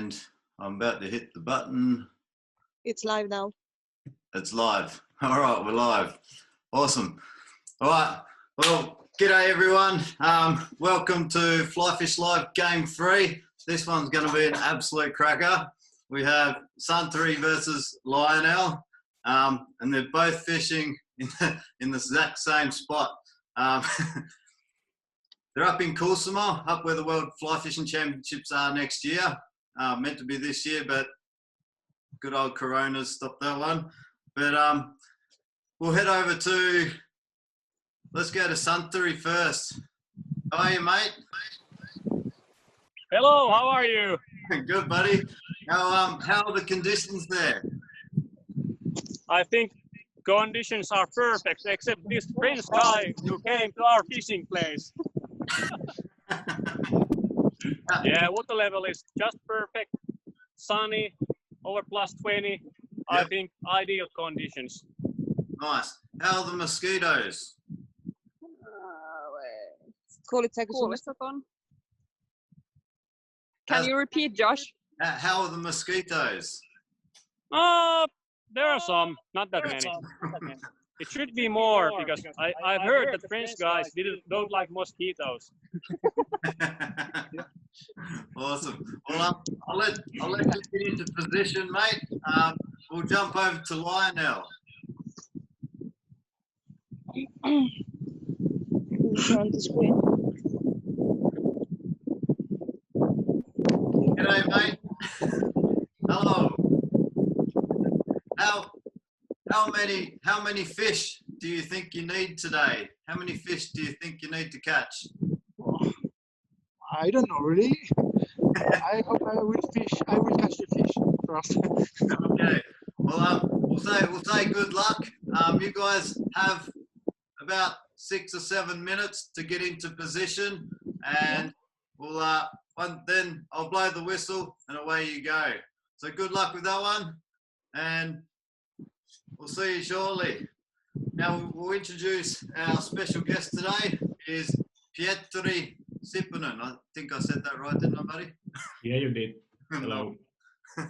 And I'm about to hit the button. It's live now. It's live. All right, we're live. Awesome. All right. Well, g'day everyone. Welcome to Fly Fish Live Game 3. This one's going to be an absolute cracker. We have Santeri versus Lionel, and they're both fishing in the exact same spot. They're up in Kuusamo, up where the World Fly Fishing Championships are next year. Meant to be this year, but good old Corona's stopped that one. But we'll head over to, let's go to Santeri first. How are you, mate? Hello, how are you? Good, buddy. How are the conditions there? I think conditions are perfect, except this French guy who came to our fishing place. Yeah, water level is just perfect, sunny, over plus 20. Yep. I think ideal conditions. Nice. How are the mosquitoes? Can you repeat, Josh? How are the mosquitoes? There are some, not that many. It should be more because I've heard that French guys don't like mosquitoes. Awesome. Well, I'll let you get into position, mate. We'll jump over to Lionel. On the screen. G'day, mate. Hello. How many fish do you think you need today? How many fish do you think you need to catch? I don't know really. I hope I will catch the fish first. Okay. Well, we'll say good luck. You guys have about 6 or 7 minutes to get into position, and we'll then I'll blow the whistle and away you go. So good luck with that one, and we'll see you shortly. Now we'll introduce our special guest today. Is Pietri Sipponen. I think I said that right, didn't I, buddy? Yeah, you did. Hello.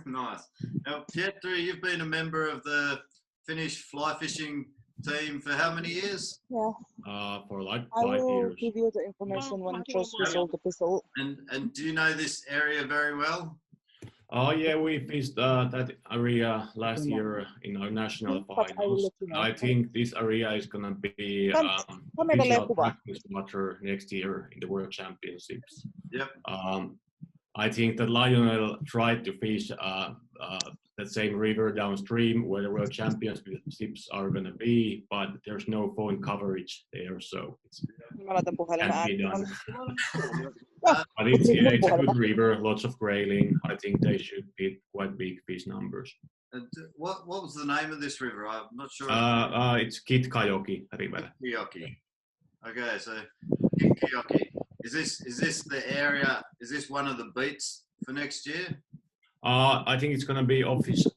Nice. Now, Pietri, you've been a member of the Finnish fly fishing team for how many years? Yeah. For like 5 years. I will give you the information when just whistle the whistle. And do you know this area very well? Oh yeah, we fished that area last year in our national finals. I think this area is gonna be official practice water next year in the World Championships. Yep. I think that Lionel tried to fish that same river downstream where the World Championships are gonna be, but there's no phone coverage there, so it's can't be done. But it's a good river, lots of grayling. I think they should be quite big fish numbers. And what was the name of this river? I'm not sure. It's Kitkajoki, I think. Kitkajoki. Okay, so Kitkajoki. Is this the area? Is this one of the beats for next year? I think it's gonna be official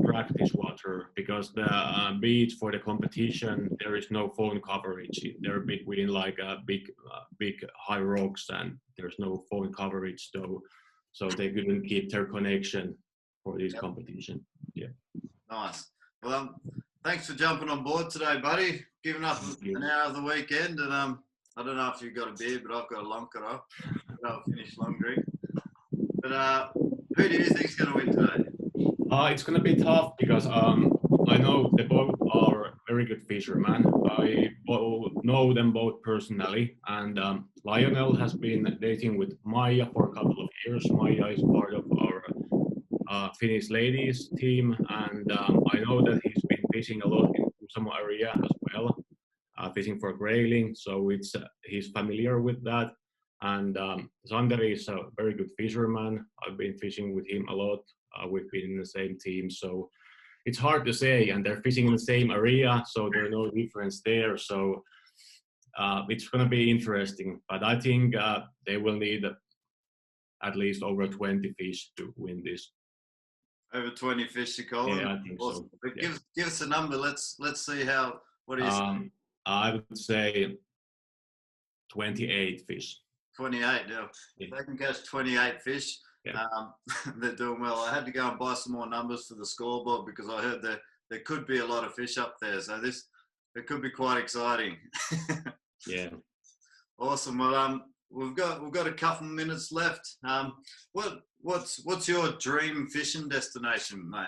practice water because the beach for the competition there is no phone coverage. They're between like big high rocks and there's no phone coverage, so they couldn't keep their connection for this competition. Yeah. Nice. Well, thanks for jumping on board today, buddy. Giving up an hour of the weekend, and I don't know if you've got a beer, but I've got a lonkero. I'll finish long drink. But who do you think is going to win today? It's going to be tough because I know they both are very good fishermen. I know them both personally, and Lionel has been dating with Maija for a couple of years. Maija is part of our Finnish ladies team, and I know that he's been fishing a lot in Kuusamo area as well, fishing for grayling, so he's familiar with that. And Santeri is a very good fisherman. I've been fishing with him a lot. We've been in the same team, so it's hard to say. And they're fishing in the same area, so there's no difference there. So it's going to be interesting. But I think they will need at least over 20 fish to win this. Over 20 fish to call. Yeah, I think so. But yeah. Give us a number. Let's see what is. I would say 28 fish. 28, yeah. If they can catch 28 fish, Yeah. They're doing well. I had to go and buy some more numbers for the scoreboard because I heard that there could be a lot of fish up there. So it could be quite exciting. Yeah. Awesome. Well, we've got a couple minutes left. What's your dream fishing destination, mate?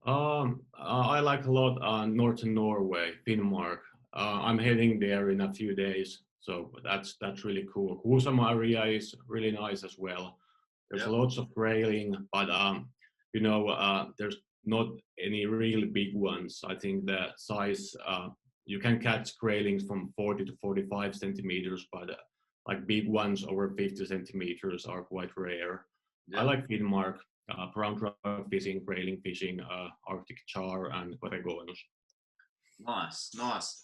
I like a lot northern Norway, Finnmark. I'm heading there in a few days, so that's really cool. Kuusamo area is really nice as well. There's lots of grayling, but there's not any really big ones. I think the size you can catch graylings from 40 to 45 centimeters, but like big ones over 50 centimeters are quite rare. I like Finnmark. Brown trout fishing, grayling fishing, Arctic char, and Koregonus. Nice.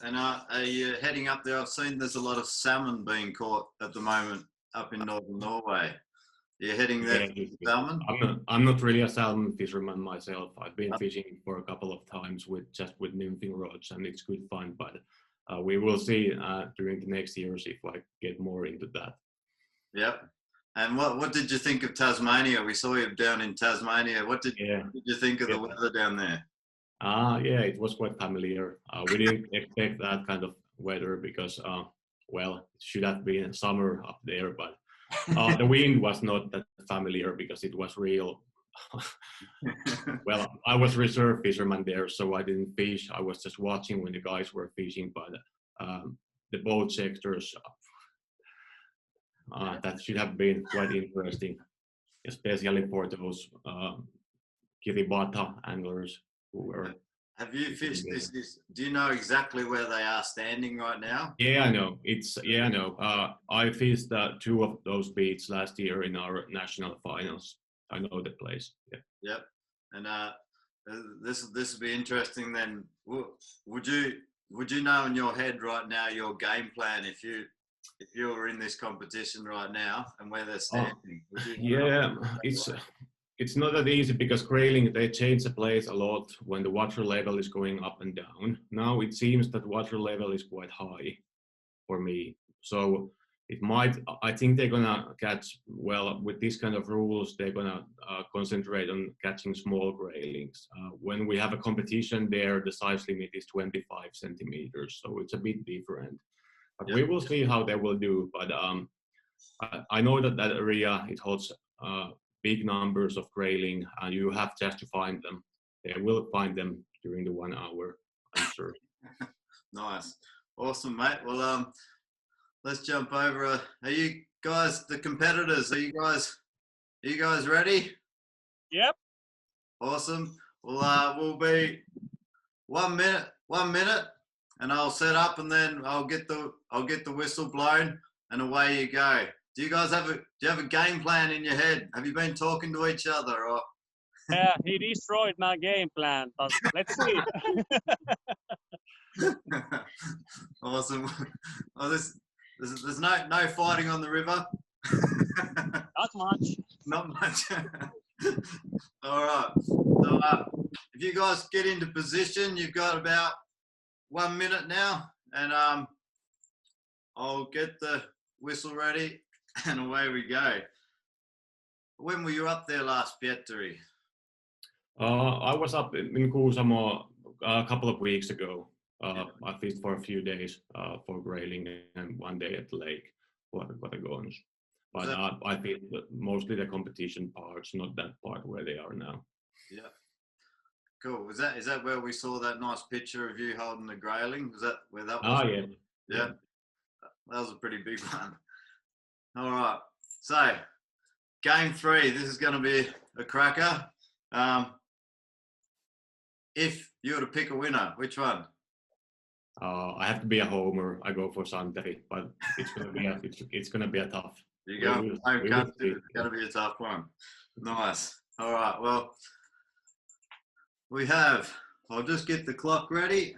And are you heading up there? I've seen there's a lot of salmon being caught at the moment up in northern Norway. You're heading there for salmon? I'm not really a salmon fisherman myself. I've been fishing for a couple of times with nymphing rods, and it's good fun. But we will see during the next years if I get more into that. Yep. And what did you think of Tasmania? We saw you down in Tasmania. What did you think of the weather down there? Yeah, it was quite familiar. We didn't expect that kind of weather because, it should have been summer up there, but the wind was not that familiar because it was real. Well, I was reserve fisherman there, so I didn't fish. I was just watching when the guys were fishing, but the boat sectors, that should have been quite interesting, especially for those Kiribati anglers who were. Have you fished this? Do you know exactly where they are standing right now? Yeah, I know. I know. I fished 2 of those beats last year in our national finals. I know the place. Yeah. Yep. And this will be interesting. Then, would you know in your head right now your game plan if you were in this competition right now and where they're standing? It's not that easy because grayling, they change the place a lot when the water level is going up and down. Now it seems that water level is quite high for me. So I think they're gonna catch, with this kind of rules, they're gonna concentrate on catching small graylings. When we have a competition there, the size limit is 25 centimeters. So it's a bit different. But we will see how they will do. But I know that area, it holds big numbers of grayling, and you have just to find them. They will find them during the 1 hour, I'm sure. Nice. Awesome, mate. Well, let's jump over. Are you guys, the competitors, are you guys ready? Yep. Awesome. Well, we'll be 1 minute, and I'll set up, and then I'll get the whistle blown, and away you go. Do you guys have a game plan in your head? Have you been talking to each other or? Yeah, he destroyed my game plan, but let's see. Awesome. Well, there's no fighting on the river. Not much. Not much. All right. So if you guys get into position, you've got about 1 minute now, and I'll get the whistle ready. And away we go. When were you up there last, Pietari? I was up in Kuusamo a couple of weeks ago. I fished for a few days for grayling and 1 day at the lake for Koregonus. But I fished mostly the competition parts, not that part where they are now. Yeah. Cool. Is that where we saw that nice picture of you holding the grayling? Was that where that was? Yeah. Yeah. That was a pretty big one. All right, so game 3, this is going to be a cracker. If you were to pick a winner, which one? I have to be a homer. I go for Santeri, but it's going to be a tough. You go home country. It's going to be a tough one. Nice. All right. Well, I'll just get the clock ready.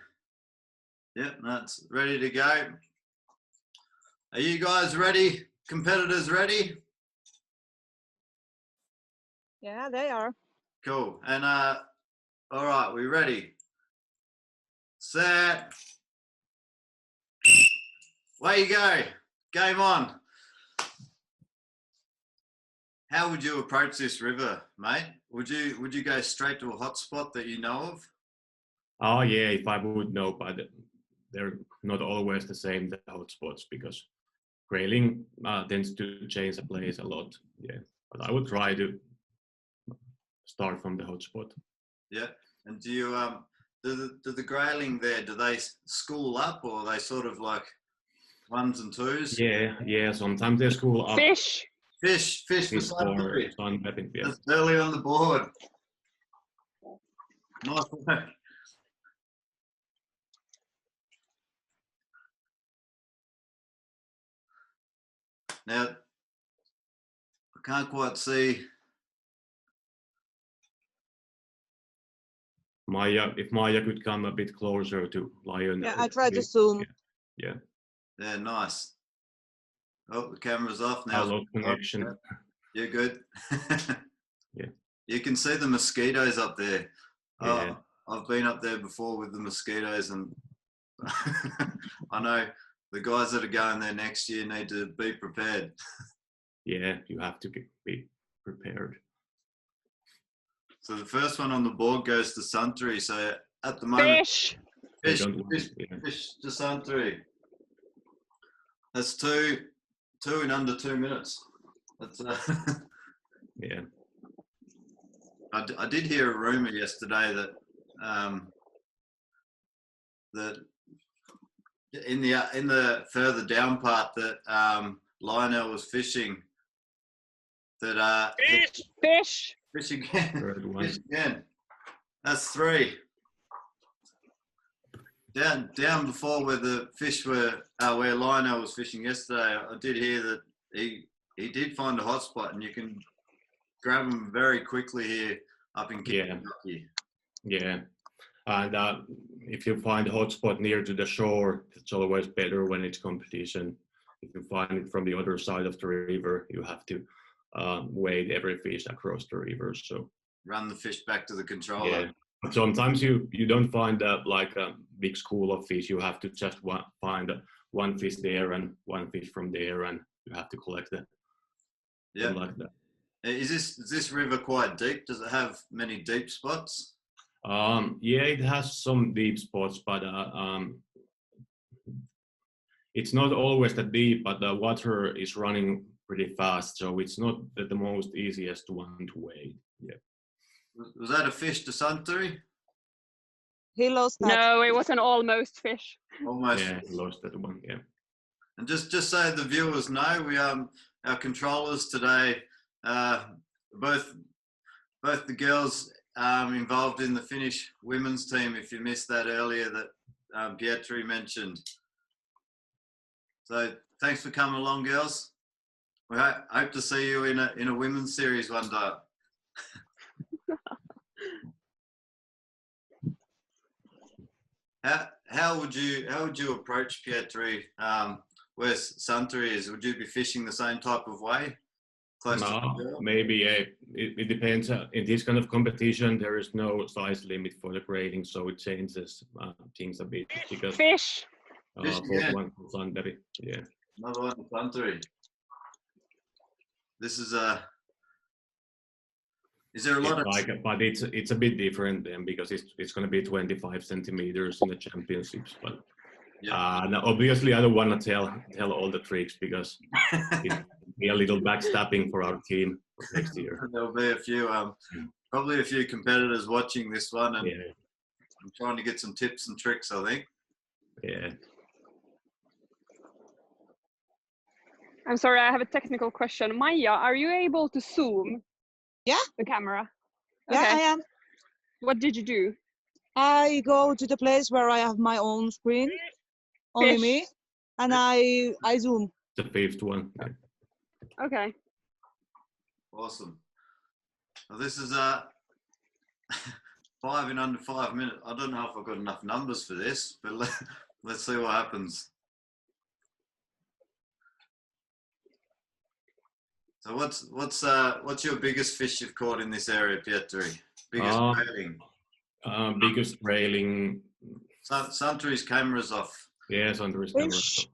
Yep, that's ready to go. Are you guys ready? Competitors ready? Yeah, they are. Cool. And all right, we ready? Set. Away you go. Game on. how would you approach this river, mate? Would you go straight to a hotspot that you know of? Oh yeah, if I would know, but they're not always the same, the hotspots, because grayling tends to change the place a lot. Yeah, but I would try to start from the hotspot. Yeah, and do you do the grayling there? Do they school up, or are they sort of like ones and twos? Yeah. Sometimes they school up. Fish. Fish for Fish for Santeri. sunbathing. Yeah. That's early on the board. Nice work. Now, I can't quite see. Maya, if Maya could come a bit closer to Lionel. Yeah, I tried to zoom. Yeah. Yeah, nice. Oh, the camera's off now. I lost connection. You're good. Yeah. You can see the mosquitoes up there. Yeah. I've been up there before with the mosquitoes, and I know the guys that are going there next year need to be prepared. Yeah, you have to be prepared. So the first one on the board goes to Santeri. So at the moment, Fish. fish Yeah. to Santeri. That's two in under 2 minutes. That's Yeah. I did hear a rumor yesterday that that in the further down part that Lionel was fishing. That Fish. fish again. Third one. Fish again. That's 3. Down before where the fish were, where Lionel was fishing yesterday. I did hear that he did find a hot spot, and you can grab them very quickly here up in Kinnunen. Yeah. And if you find a hotspot near to the shore, it's always better when it's competition. If you find it from the other side of the river, you have to wade every fish across the river. So Run the fish back to the controller. yeah. But sometimes you don't find like a big school of fish. You have to just find one fish there and one fish from there, and you have to collect them. Yeah. Like that. Is this river quite deep? Does it have many deep spots? Yeah, it has some deep spots, but it's not always that deep, but the water is running pretty fast, so it's not the most easiest one to wade. Yeah. Was that a fish to Santeri? He lost that. No, it was an almost fish. Almost. Yeah, lost that one. Yeah. And just so the viewers know, we our controllers today, both the girls involved in the Finnish women's team. If you missed that earlier, that Pietri mentioned. So thanks for coming along, girls. We hope to see you in a women's series one day. How would you approach Pietri? Where Santeri is? Would you be fishing the same type of way? Close No, maybe it depends. In this kind of competition, there is no size limit for the grading, so it changes things a bit. Because Fish. one for Santeri. Yeah. Another one for Santeri. This is a. Is there a lot of? But it's a bit different then, because it's going to be 25 centimeters in the championships. But now obviously I don't want to tell all the tricks, because it'll be a little backstabbing for our team next year. There'll be a few, probably a few competitors watching this one, and Yeah. I'm trying to get some tips and tricks, I think. Yeah. I'm sorry, I have a technical question. Maya, are you able to zoom? Yeah. The camera. Yeah, Okay. I am. What did you do? I go to the place where I have my own screen, only Fish. me, and I zoom. The fifth one. Yeah. Okay. Awesome. Well, this is 5 in under 5 minutes. I don't know if I've got enough numbers for this, but let's see what happens. So what's your biggest fish you've caught in this area, Pietri? Biggest grayling? Biggest grayling. Santeri's camera's off. Yeah, Santeri's camera. Fish.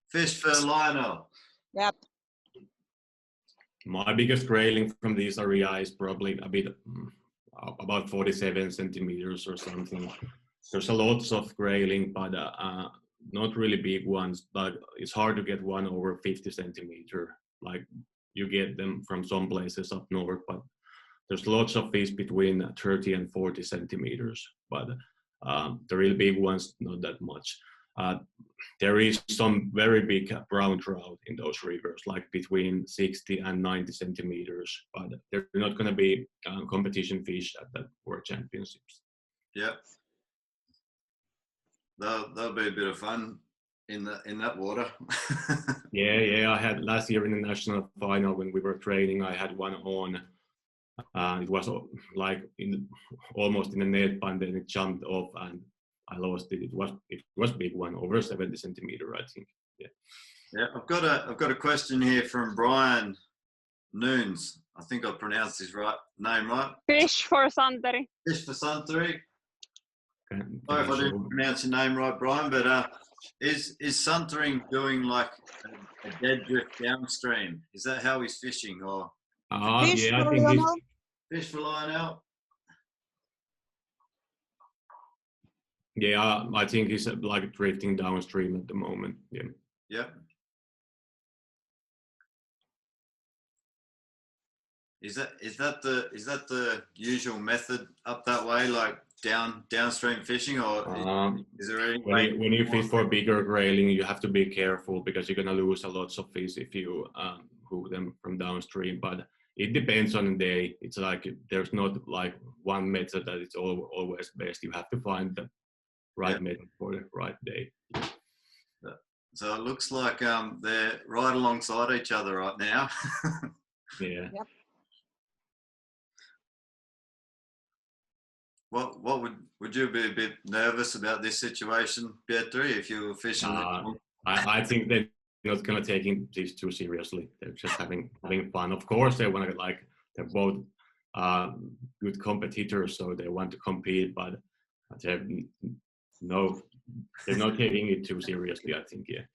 Fish for Lionel. Yep. My biggest grayling from this area is probably a bit about 47 centimeters or something. There's a lots of grayling, but not really big ones. But it's hard to get one over 50 centimeter. Like you get them from some places up north, but there's lots of fish between 30 and 40 centimeters. But the real big ones, not that much. There is some very big brown trout in those rivers, like between 60 and 90 centimeters, but they're not going to be competition fish at the World Championships. Yep. That'll be a bit of fun in that water. Yeah. I had last year in the national final when we were training, I had one on. It was like almost in the net, and then it jumped off and I lost it. It was big one, over 70 centimeter, I think. Yeah. I've got a question here from Brian Nounours. I think I pronounced his name right. Fish for Santeri. Fish for Santeri. Sorry if I Sure. didn't pronounce your name right, Brian. But is Santering doing like a dead drift downstream? Is that how he's fishing, or Fish yeah, I for think he's, Lionel? fish for Lionel? yeah, I think he's like drifting downstream at the moment. Yeah. Yep. Is that the usual method up that way, like downstream fishing, or is there any way? When you fish for bigger grayling, you have to be careful because you're gonna lose a lot of fish if you hook them from downstream. But it depends on the day. It's like there's not like one method that it's always best. You have to find the right method for the right day. So it looks like they're right alongside each other right now. Yeah. Yep. What would you be a bit nervous about this situation, Pietri, if you were fishing? I think they're not gonna take this too seriously. They're just having fun. Of course, they want to they're both good competitors, so they want to compete, but they're not taking it too seriously. I think, yeah.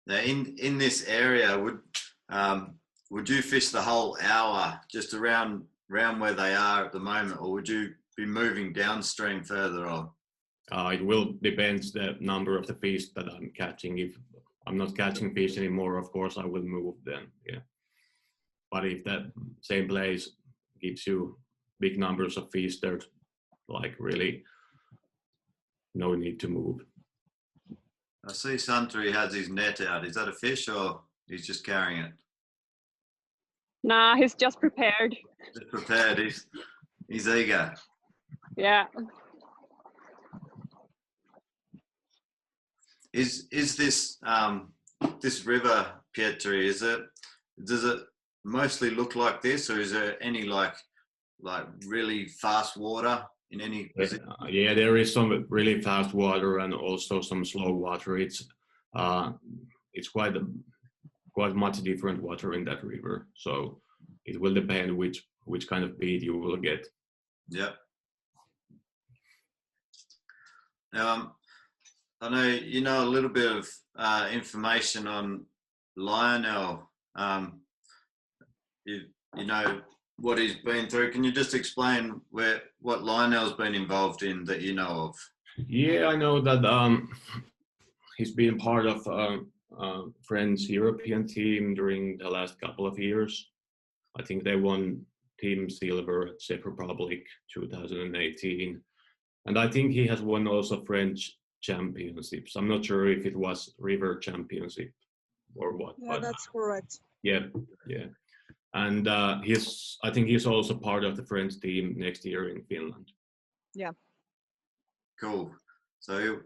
Now, in this area, would you fish the whole hour just around where they are at the moment, or would you be moving downstream further on? It will depend the number of the fish that I'm catching. If I'm not catching fish anymore, of course I will move then. Yeah. But if that same place gives you big numbers of fish, there's like really no need to move. I see Santeri has his net out. Is that a fish, or he's just carrying it? Nah, he's just prepared. Just prepared. He's eager. Yeah. Is this this river, Pietri? Does it mostly look like this, or is there any like really fast water in any? Yeah, there is some really fast water and also some slow water. It's quite much different water in that river, so it will depend which kind of beat you will get. Yep. Now, I know you know a little bit of information on Lionel. You know what he's been through. Can you just explain what Lionel's been involved in that you know of? Yeah, I know that he's been part of French European team during the last couple of years. I think they won team silver at Czech Republic 2018, and I think he has won also French championships. I'm not sure if it was river championship or what. Yeah, but, that's correct. Yeah. And I think he's also part of the French team next year in Finland. Yeah. Cool. So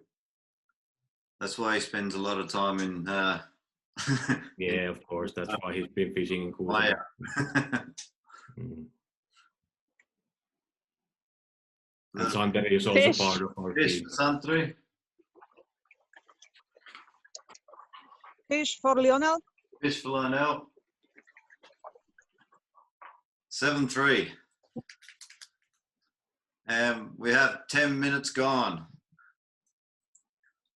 that's why he spends a lot of time in. Yeah, of course. That's why he's been fishing in Kuusamo. And Santeri is also part of our fish team. for Santeri. Fish for Lionel? Fish for Lionel. 7-3. And we have 10 minutes gone.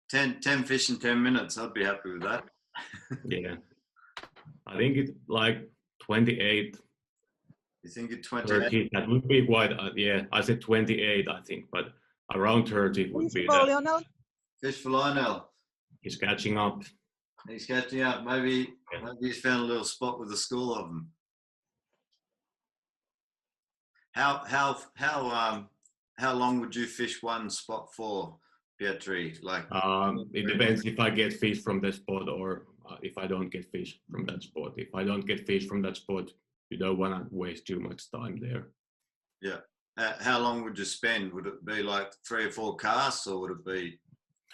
10 fish in 10 minutes. I'd be happy with that. Yeah. I think it's like 28, You think it's 28? 30. That would be quite, yeah, I said 28, I think, but around 30 would be For that. Lionel? Fish for Lionel. He's catching up. He's catching up. Maybe he's found a little spot with a school of them. How long would you fish one spot for, Pietri? Like, It depends if I get fish from the spot or if I don't get fish from that spot. If I don't get fish from that spot, you don't want to waste too much time there. yeah. How long would you spend? Would it be like 3 or 4 casts, or would it be?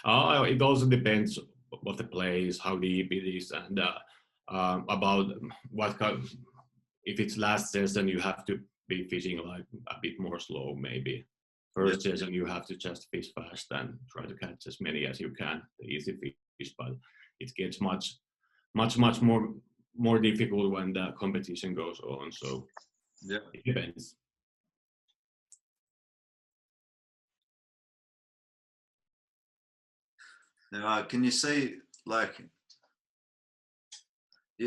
It also depends what the play is, how deep it is, and about what kind. If it's last season, you have to be fishing like a bit more slow, maybe. First season, you have to just fish fast and try to catch as many as you can, the easy fish, but it gets much more difficult when the competition goes on. So it depends. Now, can you see, like,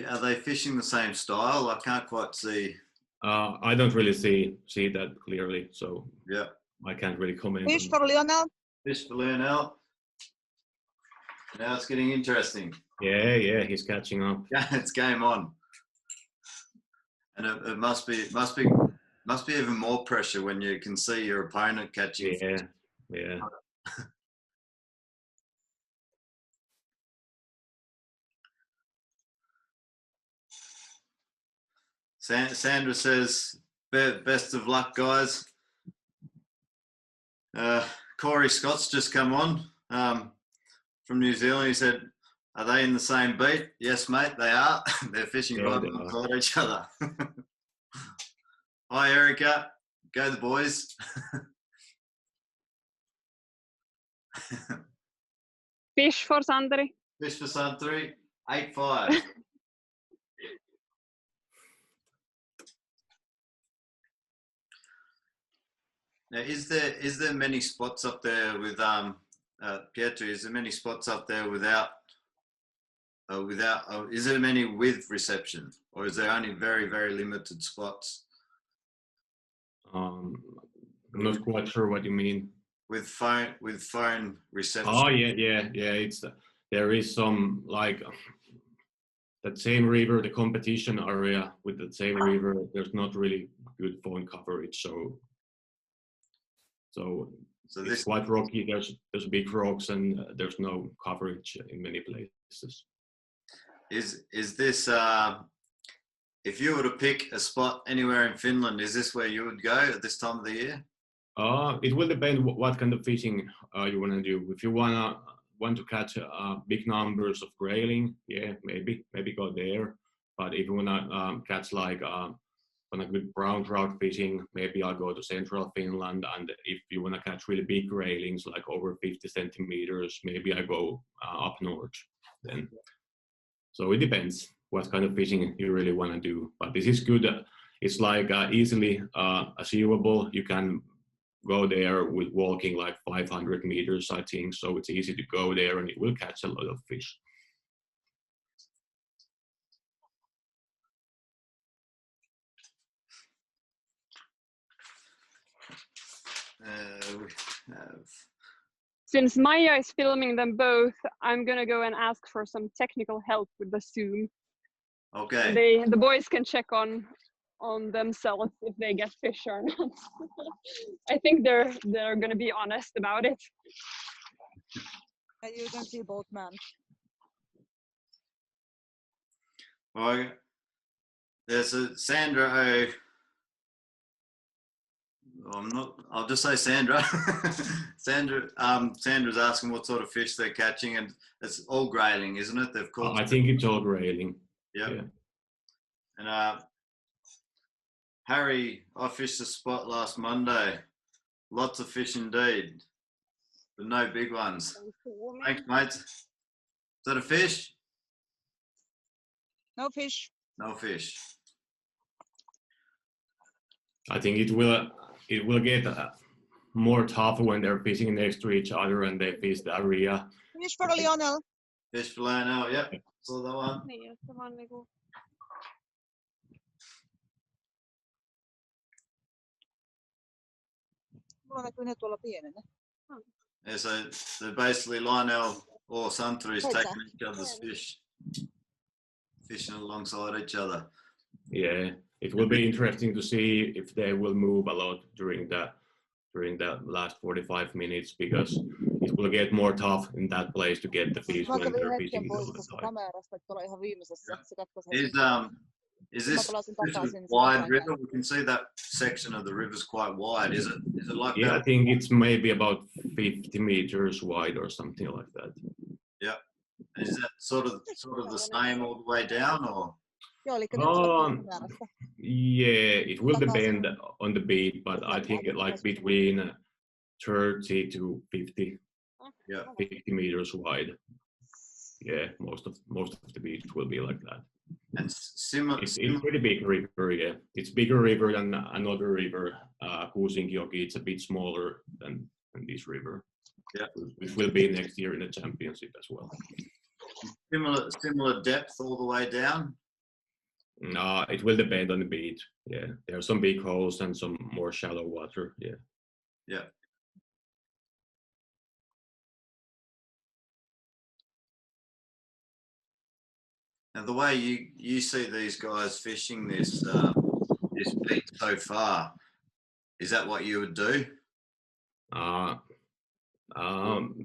are they fishing the same style? I can't quite see. I don't really see that clearly, so Yeah. I can't really comment. Fish for Lionel? Fish for Lionel. Now it's getting interesting. Yeah, he's catching up. Yeah, it's game on. And it must be even more pressure when you can see your opponent catching. Yeah. Sandra says, best of luck, guys. Corey Scott's just come on from New Zealand. He said, are they in the same beat? Yes, mate, they are. They're fishing right beside each other. Hi, Erica. Go the boys. Fish for Santeri. Fish for Santeri, 8-5. Now, is there many spots up there with Pietri? Is there many spots up there without? Is there many with reception, or is there only very, very limited spots? I'm not quite sure what you mean. With phone reception. Oh yeah. There is some, like that same river, the competition area with the same river. There's not really good phone coverage, so it's quite rocky. There's big rocks and there's no coverage in many places. Is this if you were to pick a spot anywhere in Finland, is this where you would go at this time of the year? It will depend what kind of fishing you want to do. If you want to catch big numbers of grayling, yeah, maybe go there. But if you want to catch like on a good brown trout fishing, maybe I'll go to central Finland. And if you want to catch really big graylings, like over 50 centimeters, maybe I go up north then. So it depends what kind of fishing you really want to do. But this is good. It's like easily achievable. You can go there with walking like 500 meters, I think. So it's easy to go there and you will catch a lot of fish. We have... Since Maya is filming them both, I'm gonna go and ask for some technical help with the Zoom. Okay. The boys can check on themselves if they get fish or not. I think they're gonna be honest about it. And you can see both men. Well, there's a Sandra O. I'll just say Sandra. Sandra's asking what sort of fish they're catching, and it's all grayling, isn't it? They've caught. I think it's all grayling. Yep. Yeah. And Harry, I fished a spot last Monday. Lots of fish indeed, but no big ones. Thanks, mate. Is that a fish? No fish. No fish. I think it will get more tough when they're fishing next to each other and they fish the area. Finish for Lionel. Fish for Lionel, yep. Saw that one. Niin, että vaan niinku... Mulla näkyy ne tuolla pienenä. Yeah, so basically Lionel or Santeri is Right, taking each other's fish, fishing alongside each other. Yeah, it will be interesting to see if they will move a lot during the last 45 minutes, because it will get more tough in that place to get the fish Mä when kävin they're hetken fishing all pois the tuosta time. kamerasta, että tuolla ihan viimeisessä se katkaisi. Is this palasin a takaisin wide sinne river? We can see that section of the river is quite wide. Is it like Yeah, that? I think it's maybe about 50 meters wide or something like that. Yeah. Is that sort of the same all the way down, or? Joo, eli kamerasta. Yeah, it will depend on the beat, but I think like between 30 to 50, Yeah. 50 meters wide. Yeah, most of the beach will be like that. And similar. It's pretty big river, yeah. It's bigger river than another river, Kuusinkijoki. It's a bit smaller than this river. Yeah. Which will be next year in the championship as well. Similar depth all the way down. It will depend on the beach. Yeah, there are some big holes and some more shallow water. Yeah. Yeah. And the way you see these guys fishing this beat so far, is that what you would do?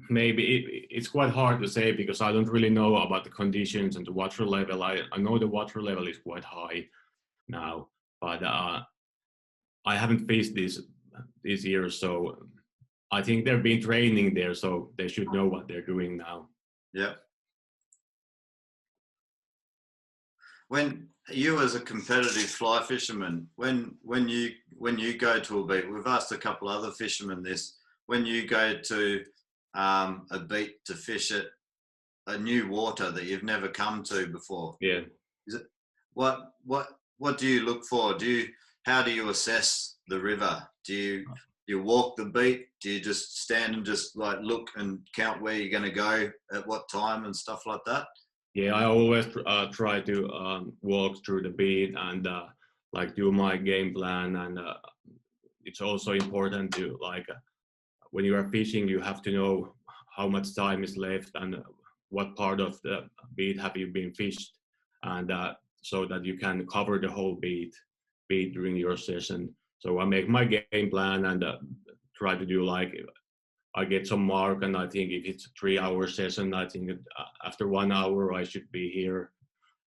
Maybe it's quite hard to say, because I don't really know about the conditions and the water level. I know the water level is quite high now, but I haven't fished this year, so I think they've been training there, so they should know what they're doing now. Yeah. When you, as a competitive fly fisherman, when you go to a beat, we've asked a couple other fishermen this. When you go to a beat to fish at a new water that you've never come to before, Yeah. is it what do you look for? How do you assess the river? Do you walk the beat? Do you just stand and just like look and count where you're going to go at what time and stuff like that? Yeah, I always try to walk through the beat and like do my game plan, and it's also important to like when you are fishing, you have to know how much time is left and what part of the beat have you been fished, and so that you can cover the whole beat during your session. So I make my game plan and try to do like, I get some mark, and I think if it's a 3-hour session, I think after 1 hour I should be here,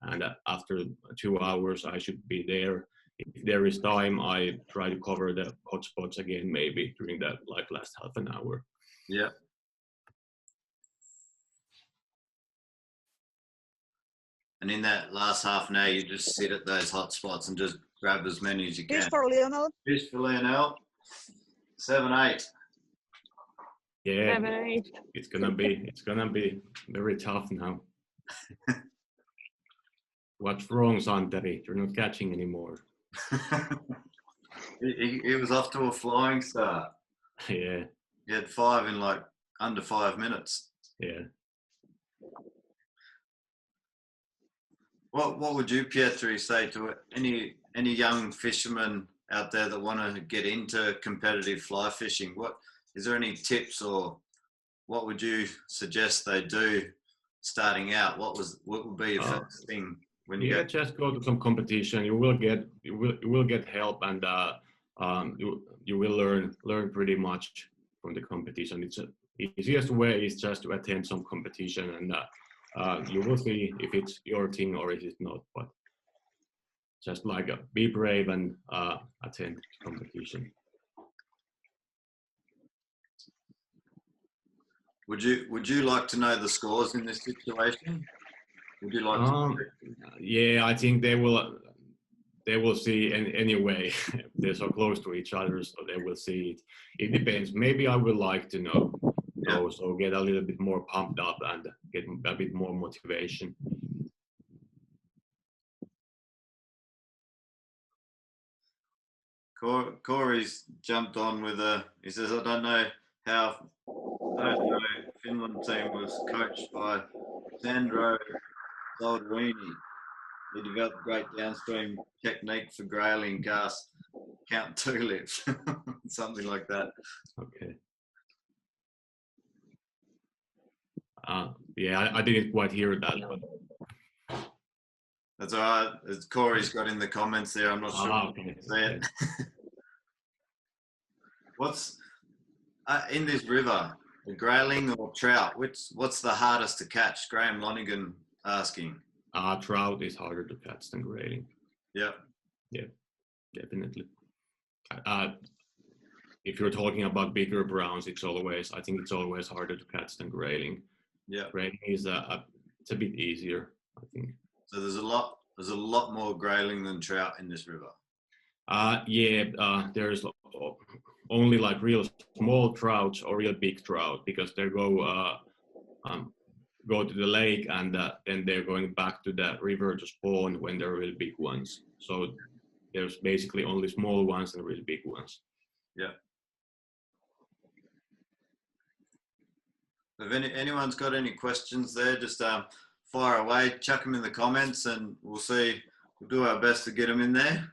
and after 2 hours I should be there. If there is time, I try to cover the hot spots again, maybe during the like last half an hour. Yeah. And in that last half an hour, you just sit at those hot spots and just grab as many as you can. Fish for Lionel. Fish for Lionel. 7-8. Yeah, 7-8. it's gonna be very tough now. What's wrong, Santeri? You're not catching anymore. he was off to a flying start. Yeah. He had 5 in like under 5 minutes. Yeah. What would you, Pietri, say to any young fishermen out there that want to get into competitive fly fishing? Is there any tips, or what would you suggest they do starting out? What would be your first thing when you go? Just go to some competition. You will get help, and you will learn pretty much from the competition. It's the easiest way is just to attend some competition, and you will see if it's your thing or if it's not. But just like be brave and attend competition. Would you like to know the scores in this situation? Would you like to? Yeah, I think they will see anyway. They're so close to each other, so they will see it. It depends. Maybe I would like to know. Yeah. So get a little bit more pumped up and get a bit more motivation. Corey's jumped on with he says, I don't know Finland team was coached by Sandro Solderini. He developed great downstream technique for grayling cast, count tulips, something like that. Okay. Yeah, I didn't quite hear that. That's all right. As Corey's got in the comments there, I'm not sure. Okay. See it. What's in this river, the grayling or trout? What's the hardest to catch? Graham Lonigan asking. Trout is harder to catch than grayling. Yep. Yeah, definitely. If you're talking about bigger browns, I think it's always harder to catch than grayling. Yeah. Grayling is it's a bit easier, I think. So there's a lot more grayling than trout in this river. There's only like real small trouts or real big trout because they go to the lake and then they're going back to the river to spawn when they're really big ones. So there's basically only small ones and really big ones. Yeah. If anyone's got any questions there, just fire away, chuck them in the comments, and we'll do our best to get them in there.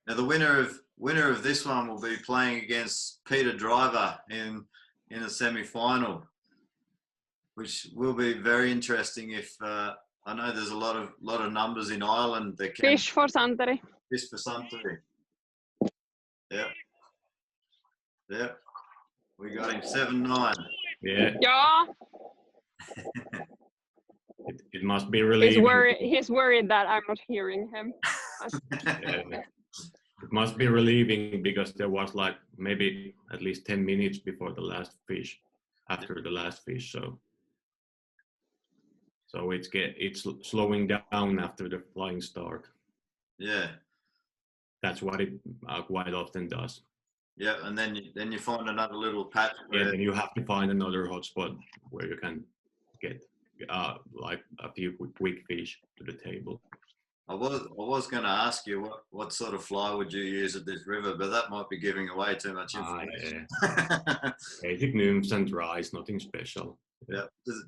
Now the winner of this one will be playing against Peter Driver in a semi-final, which will be very interesting. If I know there's a lot of numbers in Ireland that can Fish for Santeri. fish for Santeri. Yeah. Yeah. We got him 7-9. Yeah. Yeah. It must be relieving. He's worried that I'm not hearing him. Yeah. It must be relieving because there was like maybe at least 10 minutes before the last fish, after the last fish. So it's slowing down after the flying start. Yeah. That's what it quite often does. Yeah, and then you find another little patch. Yeah, then you have to find another hotspot where you can get like a few quick fish to the table. I was going to ask you what sort of fly would you use at this river, but that might be giving away too much information. Yeah. Basic nymphs and dries, nothing special. Yeah.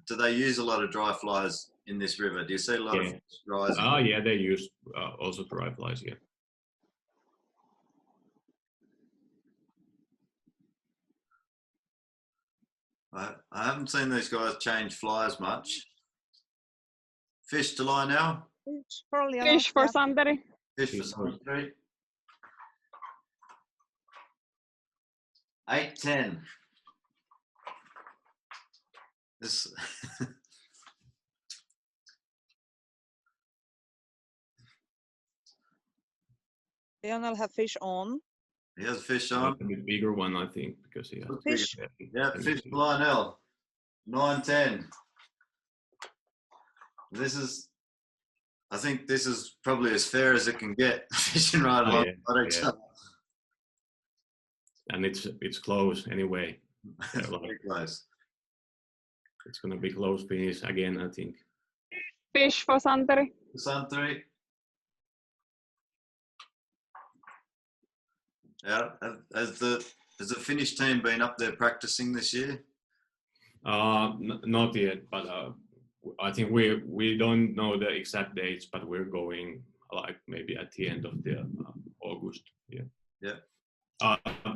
Do they use a lot of dry flies in this river? Do you see a lot of dries? Yeah, they use also dry flies. Yeah. I haven't seen these guys change flies much. Fish to Lionel. Fish for Santeri. Fish for Santeri. 8-10. This. Lionel have fish on. He has fish on. A bit bigger one, I think, because he has Fish. Yeah, fish to Lionel. 9-10. I think this is probably as fair as it can get, fishing right alongside each other. And it's close anyway. It's very close. It's gonna be close finish again, I think. Fish for Santeri. Santeri. Yeah, has the Finnish team been up there practicing this year? Not yet, but I think we don't know the exact dates, but we're going like maybe at the end of the August. Yeah. Yeah.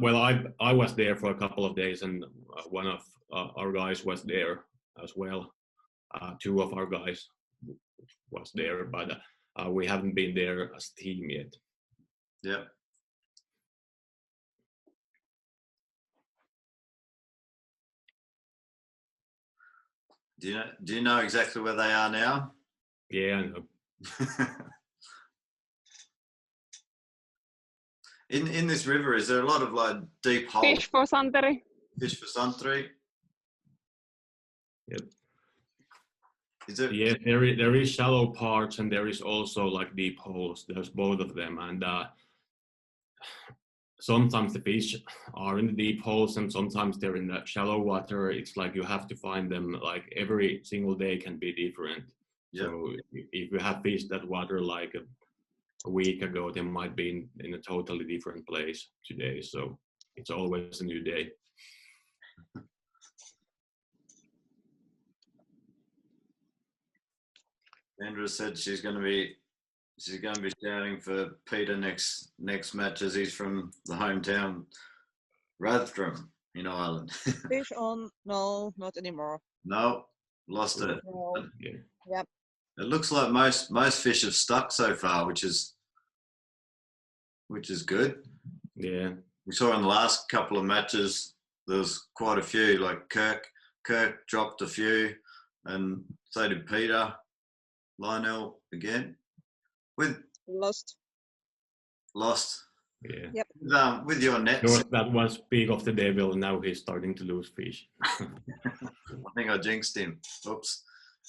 Well, I was there for a couple of days, and one of our guys was there as well. Two of our guys was there, but we haven't been there as a team yet. Yeah. Do you know exactly where they are now? Yeah, I know. In this river, is there a lot of like deep holes? Fish for Santeri. Fish for Santeri. Yep. Is there? Yeah, there is shallow parts and there is also like deep holes. There's both of them, and sometimes the fish are in the deep holes and sometimes they're in the shallow water. It's like you have to find them, like every single day can be different. Yep. So if you have fished that water like a week ago, they might be in a totally different place today. So it's always a new day. Sandra said she's going to be shouting for Peter next match as he's from the hometown Rathdrum in Ireland. Fish on? No, not anymore. No, lost it. No. Yeah. Yep. It looks like most fish have stuck so far, which is good. Yeah. We saw in the last couple of matches there was quite a few. Like Kirk dropped a few, and so did Peter. Lionel again Lost. Yeah. Yep. With your nets. That was peak of the devil. Now he's starting to lose fish. I think I jinxed him. Oops.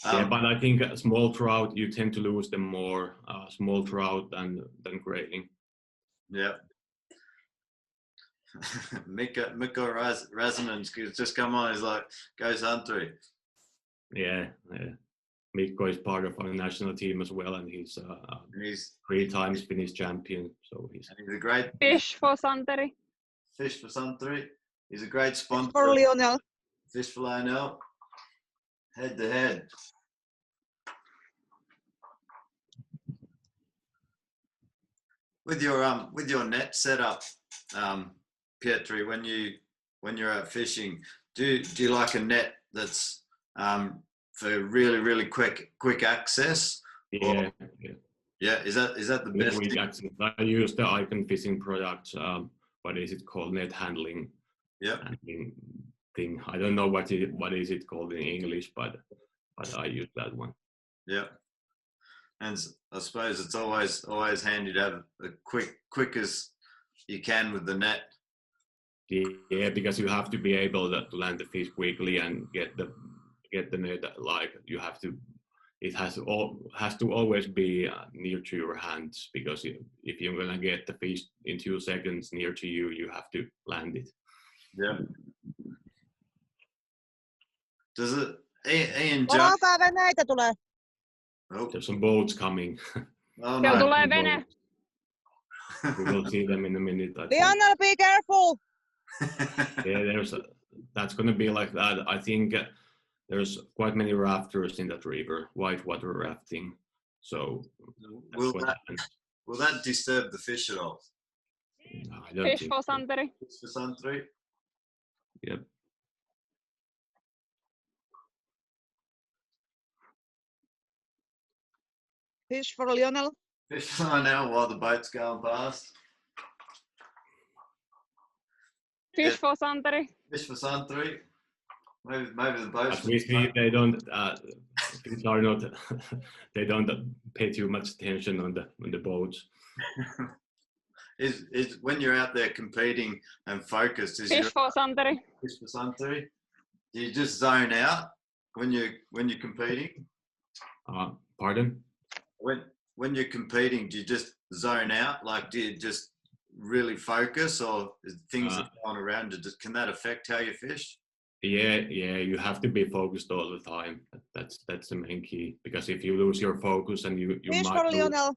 Yeah, but I think small trout, you tend to lose them more, small trout than grayling. Yeah. Mikko Rasinen's just come on. He's like, go Santeri. Yeah. Mikko is part of our national team as well, and he's 3 times Finnish champion. So he's a great Fish for Santeri. Fish for Santeri. He's a great sponsor. For Lionel. Fish for Lionel. Head to head. With your net setup, Pietri, when you're out fishing, do you like a net that's for really quick access? yeah. Yeah, is that the best? Quick access. I use the Icon fishing product. What is it called? Net handling. Yeah. Thing. I don't know what is it called in English, but I use that one. Yeah. And I suppose it's always handy to have a quick as you can with the net. Yeah, because you have to be able to land the fish quickly and get the net. Like you have to, it has to always be near to your hands, because if you're gonna get the fish in 2 seconds near to you, you have to land it. Yeah. Does it, Ian? Varokaa veneitä tulee. Oh, There's some boats coming. oh Siellä no. tulee vene. We will see them in a minute. I think. Lionel, be careful. Yeah, that's going to be like that. I think there's quite many rafters in that river, whitewater rafting. So will that disturb the fish at all? I don't Fish think for so. Santeri. Fish for Santeri? Yep. Fish for Lionel. Fish for Lionel while the boat's going past. Fish for Santeri. Fish for Santeri. Maybe the boat's. But we see they don't. Fish are not. They don't pay too much attention on the boats. Is when you're out there competing and focused. Fish for Santeri. Fish for Santeri. Do you just zone out when you're competing? Pardon? When you're competing, do you just zone out? Like, do you just really focus, or is things that are going around? Can that affect how you fish? Yeah, you have to be focused all the time. That's the main key, because if you lose your focus and you Fish might for Lionel.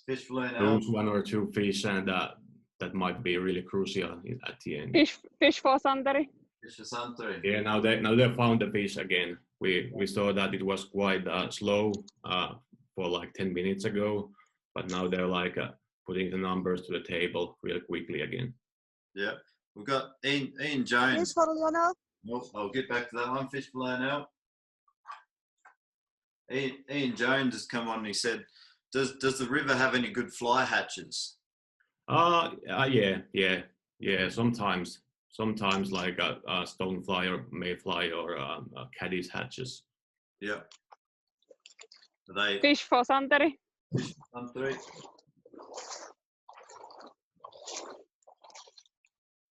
Fish for Lionel. lose 1 or 2 fish, and that might be really crucial at the end. Fish for Santeri. Fish for Santeri. Yeah, now they found the fish again. We saw that it was quite slow for like 10 minutes ago, but now they're like putting the numbers to the table really quickly again. Yeah, we've got Ian Jones. Fish for Lionel. Well, I'll get back to that one. Fish for Lionel. Ian Jones has come on and he said, does the river have any good fly hatches? Yeah. Sometimes like a stonefly or mayfly or caddies hatches. Yeah. Are they Fish for Santeri. fish for Santeri?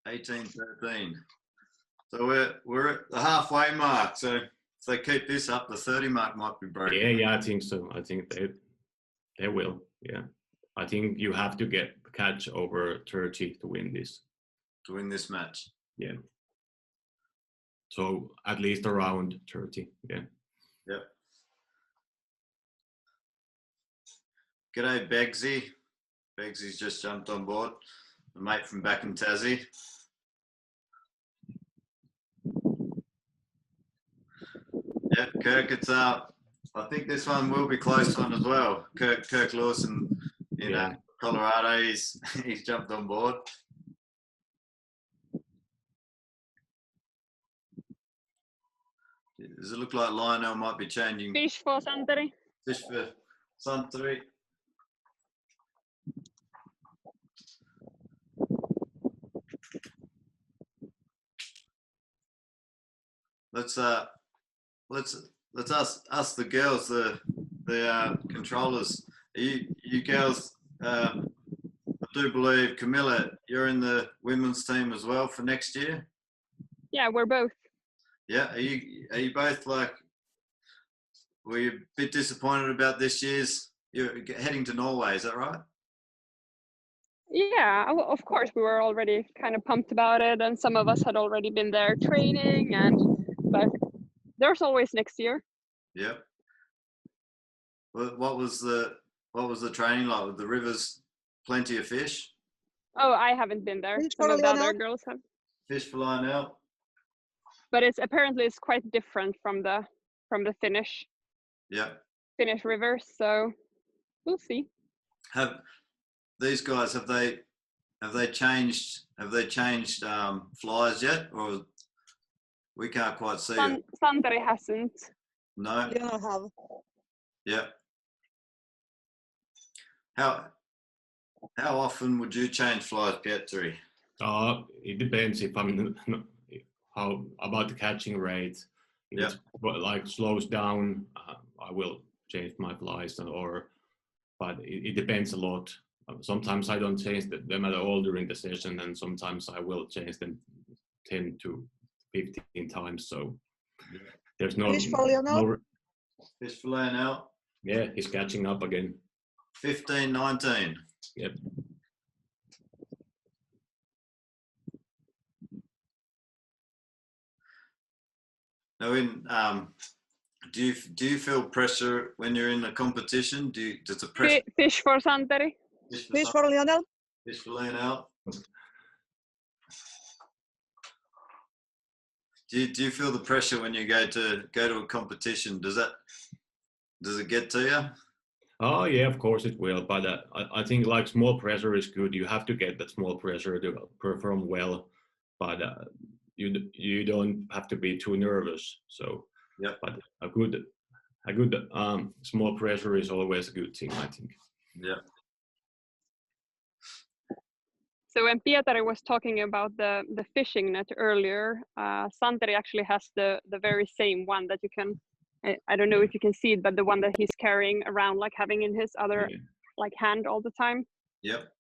18-13. So we're at the halfway mark. So if they keep this up, the 30 mark might be broken. Yeah, I think so. I think they will. Yeah, I think you have to catch over 30 to win this. To win this match. Yeah. So at least around 30. Yeah. Yep. G'day, Begsy. Begsy's just jumped on board. A mate from back in Tassie. Yeah, Kirk, it's I think this one will be close one as well. Kirk Lewis in Yeah. Colorado, he's jumped on board. Does it look like Lionel might be changing Fish for Santeri. fish for Santeri? Let's ask the girls, the controllers. You girls, I do believe Camilla, you're in the women's team as well for next year. Yeah, we're both. Yeah, are you both like? Were you a bit disappointed about this year's? You're heading to Norway, is that right? Yeah, of course we were already kind of pumped about it, and some of us had already been there training, but there's always next year. Yep. What was the training like? With the rivers, plenty of fish. Oh, I haven't been there. Fish Some for of the other Lionel? girls have, Fish for Lionel. but it's quite different from the Finnish Yep. rivers. So we'll see. Have these guys have they changed flies yet, or we can't quite see it? Santeri hasn't. No. You don't have. Yeah. How often would you change flies, Pietri? It depends if I'm how about the catching rate. If Yeah. it's like slows down, I will change my flies, but it depends a lot. Sometimes I don't change them at all during the session, and sometimes I will change them 10 to 15 times. So there's no, Fish for Lionel? no Fish for Lionel. yeah, he's catching up again. 15-19. Yep. Now, do you feel pressure when you're in a competition? Does the pressure? Fish for Santeri. Fish for Lionel? Fish for Lionel. Do you feel the pressure when you go to a competition? Does it get to you? Oh yeah, of course it will. But I think like small pressure is good. You have to get that small pressure to perform well, but you don't have to be too nervous. So yeah. But a good small pressure is always a good thing, I think. Yeah. So when Pietari was talking about the fishing net earlier, Santeri actually has the very same one that you can. I don't know if you can see it, but the one that he's carrying around, like having in his other like hand all the time. Yep.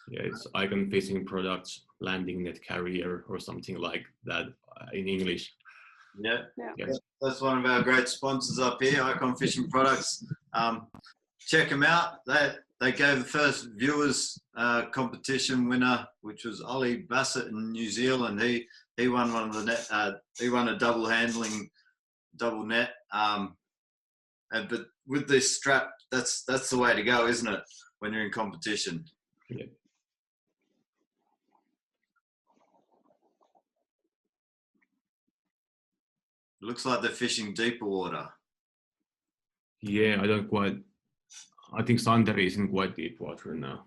Yeah, it's Icon Fishing Products Landing Net Carrier or something like that in English. Yeah. Yeah. That's one of our great sponsors up here, Icon Fishing Products. Check them out. They gave the first viewers competition winner, which was Ollie Bassett in New Zealand. He won one of the net. He won a double net. But with this strap, that's the way to go, isn't it? When you're in competition. Yeah. It looks like they're fishing deeper water. Yeah, I think Santeri is in quite deep water now.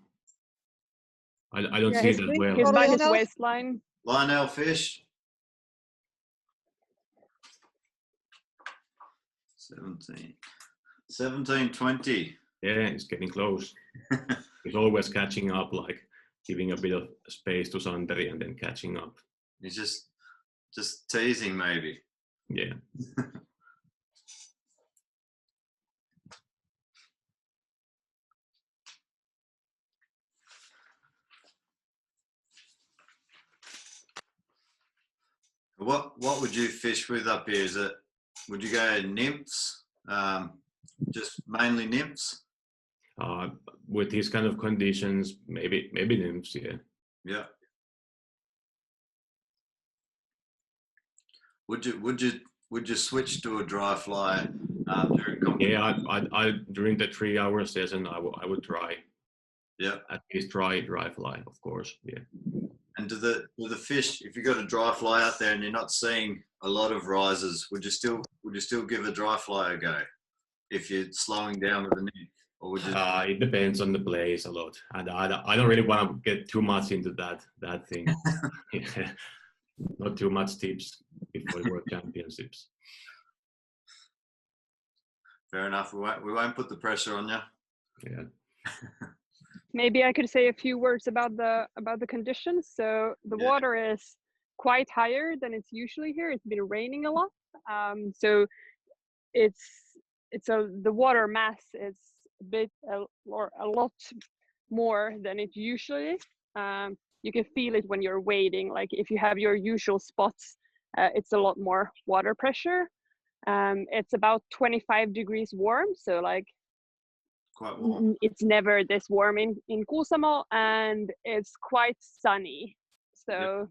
I don't see it as well. He's by his waistline. Lionel fish. 17-20. Yeah, it's getting close. He's always catching up, like giving a bit of space to Santeri and then catching up. He's just teasing maybe. Yeah. What would you fish with up here? Would you go nymphs? Just mainly nymphs? With these kind of conditions, maybe nymphs, yeah. Yeah. Would you switch to a dry fly during competition? Yeah, I during the 3 hour session I would try. Yeah. At least dry fly, of course. Yeah. And do the fish, if you got a dry fly out there and you're not seeing a lot of risers, would you still give a dry fly a go? if you're slowing down with the net, or would you? It depends on the place a lot, and I don't really want to get too much into that thing. Yeah. Not too much tips before World Championships. Fair enough. We won't put the pressure on you. Yeah. Maybe I could say a few words about the conditions. So the water is quite higher than it's usually here. It's been raining a lot, so the water mass is a lot more than it usually is. You can feel it when you're wading. Like if you have your usual spots, it's a lot more water pressure. It's about 25 degrees warm, so like Quite warm. it's never this warm in Kuusamo, and it's quite sunny, so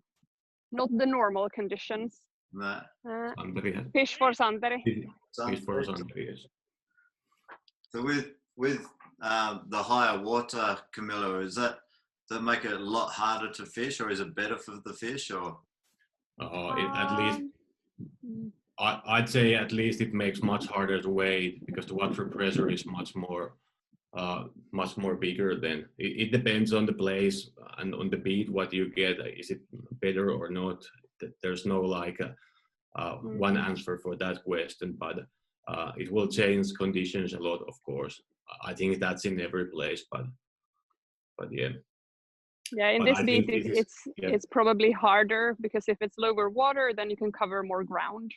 not the normal conditions. No. Fish for Santeri. Fish for Santeri, yes. So with the higher water, Camilla, does that make it a lot harder to fish, or is it better for the fish, or? At least, I'd say at least it makes much harder to wade because the water pressure is much more bigger. Then it depends on the place and on the beat what you get. Is it better or not? There's no like one answer for that question, but it will change conditions a lot, of course. I think that's in every place, but yeah. Yeah, in this beat it's probably harder because if it's lower water, then you can cover more ground.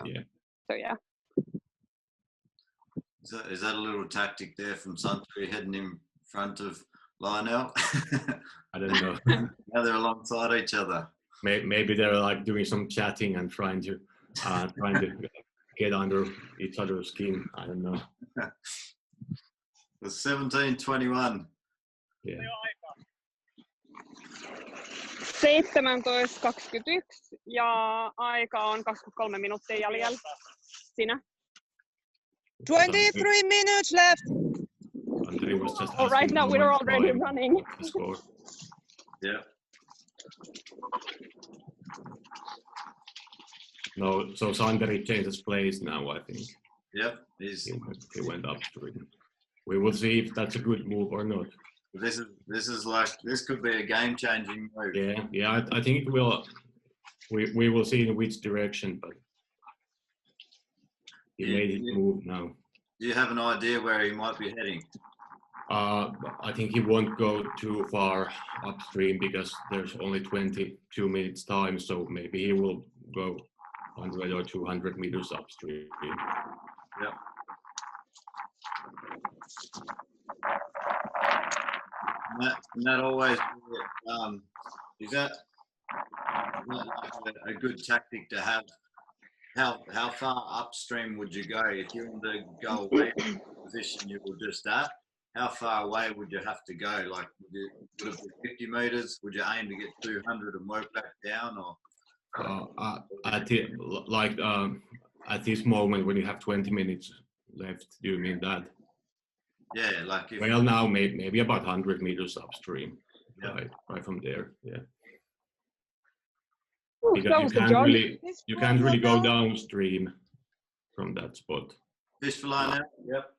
Yeah. So yeah. Is that a little tactic there from Santeri heading in front of Lionel? I don't know. Now they're alongside each other. Maybe they're like doing some chatting and trying to get under each other's skin. I don't know. The 17:21. Yeah. 17:21 ja aika on 23 minuuttia jäljellä. Sinä? 23 minutes left. Was just right now we're already running. Yeah. No, so Santeri changes place now, I think. Yep. He went upstream. We will see if that's a good move or not. This could be a game-changing move. Yeah. I think it will. We will see in which direction, but he made it move now. Do you have an idea where he might be heading? I think he won't go too far upstream because there's only 22 minutes time, so maybe he will go 100 or 200 meters upstream. Yeah. And that always is that a good tactic to have? How far upstream would you go if you want to go away from the position you were just at? How far away would you have to go? Like, would it be 50 meters? Would you aim to get 200 and work back down, or? At this moment, when you have 20 minutes left, do you mean that? Yeah, like well, now maybe about 100 meters upstream, right from there. Yeah. Ooh, because you can't really go downstream from that spot. Fish for Lionel. Yep.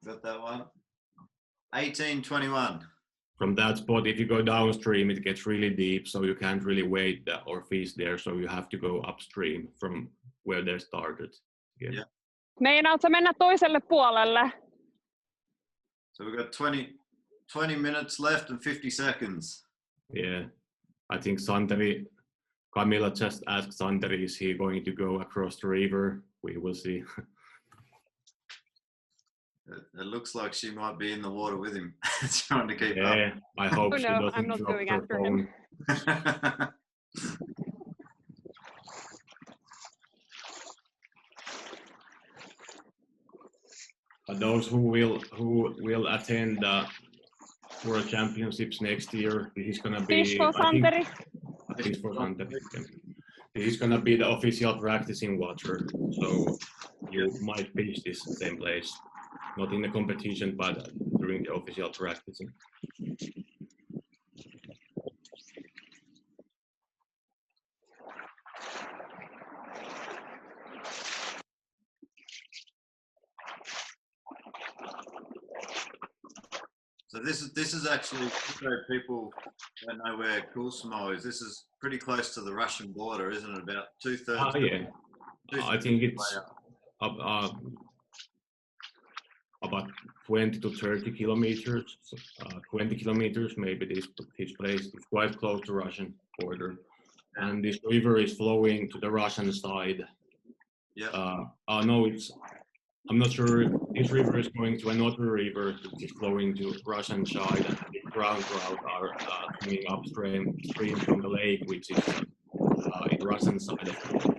Got that one. 18:21. From that spot, if you go downstream, it gets really deep, so you can't really wait or fish there. So you have to go upstream from where they started. Yeah. Meinaatko mennä toiselle puolelle? So we've got 20 minutes left and 50 seconds. Yeah, I think Santeri. Camilla just asked Santeri, is he going to go across the river? We will see. It looks like she might be in the water with him, trying to keep up. Yeah, I hope she doesn't I'm not drop going her after phone. him. But those who will attend World Championships next year, this is gonna be. Fish for Santeri. Fish for Santeri. This is gonna be the official practicing water, so you might fish this same place, not in the competition, but during the official practicing. So this is actually, so people don't know where Kuusamo is. This is pretty close to the Russian border, isn't it? About 2/3. Yeah, I think it's way up. about 20 to 30 kilometers. 20 kilometers, maybe this place is quite close to Russian border, and this river is flowing to the Russian side. Yeah. No, I'm not sure. This river is going to another river which is flowing to Russian side, and the ground trout are coming upstream from the lake, which is in Russian side of the water.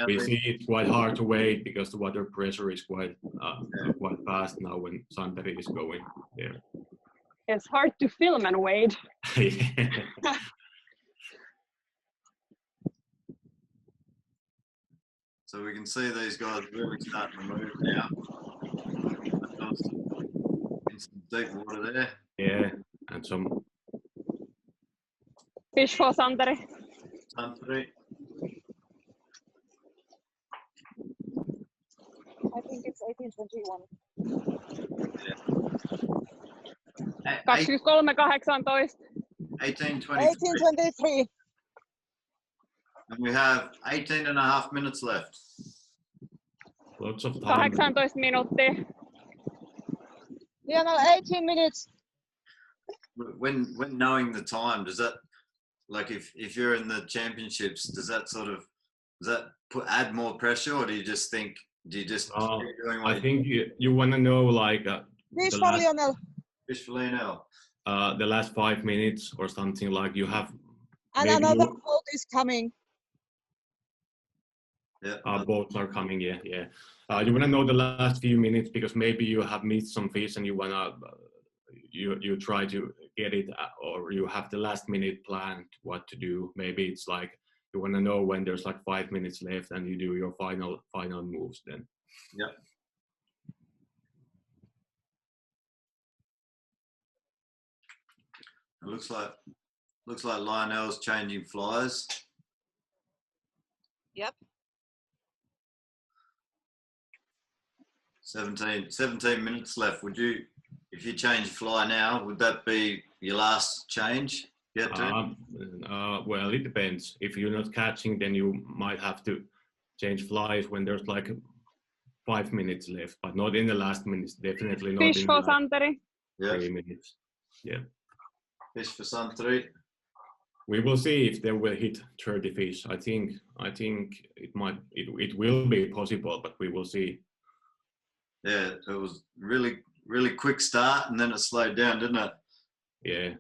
We see it's quite hard to wait because the water pressure is quite fast now when Santeri is going there. It's hard to film and wade. So we can see these guys really starting to move now. In some deep water there. Yeah, and some Fish for Santeri. Santeri. I think it's 1821. 23:18. 18:23. 1823. And we have 18.5 minutes left. lots of time. 18 minuuttia. Yeah, no, 18 minutes. When knowing the time, does that, like if you're in the championships, does that add more pressure, or do you just keep doing what I think you want to know like Fish for Lionel. Fish for Lionel. the last 5 minutes or something, like you have And maybe another boat is coming. Yeah. boats are coming. Yeah. You want to know the last few minutes because maybe you have missed some fish and you wanna you try to get it, or you have the last minute plan what to do. Maybe it's like you want to know when there's like 5 minutes left and you do your final moves then. Yeah. It looks like Lionel's changing flies. Yep. 17 minutes left. Would you, if you change fly now, would that be your last change? Well, it depends. If you're not catching, then you might have to change flies when there's like 5 minutes left, but not in the last minutes. Definitely not. Fish in for the last Santeri. 3 minutes. Yeah. Fish for Santeri. We will see if they will hit 30 fish. I think it will be possible, but we will see. Yeah, it was really quick start and then it slowed down, didn't it? Yeah.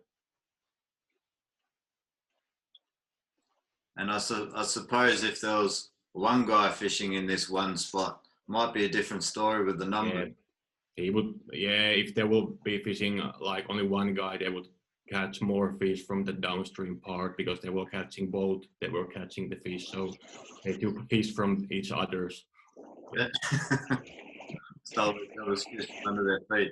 And I suppose if there was one guy fishing in this one spot, might be a different story with the number. Yeah. He would. Yeah, if they will be fishing like only one guy, they would catch more fish from the downstream part because they were catching both. They were catching the fish, so they took fish from each other's. Yeah. Stole each other's fish under their feet.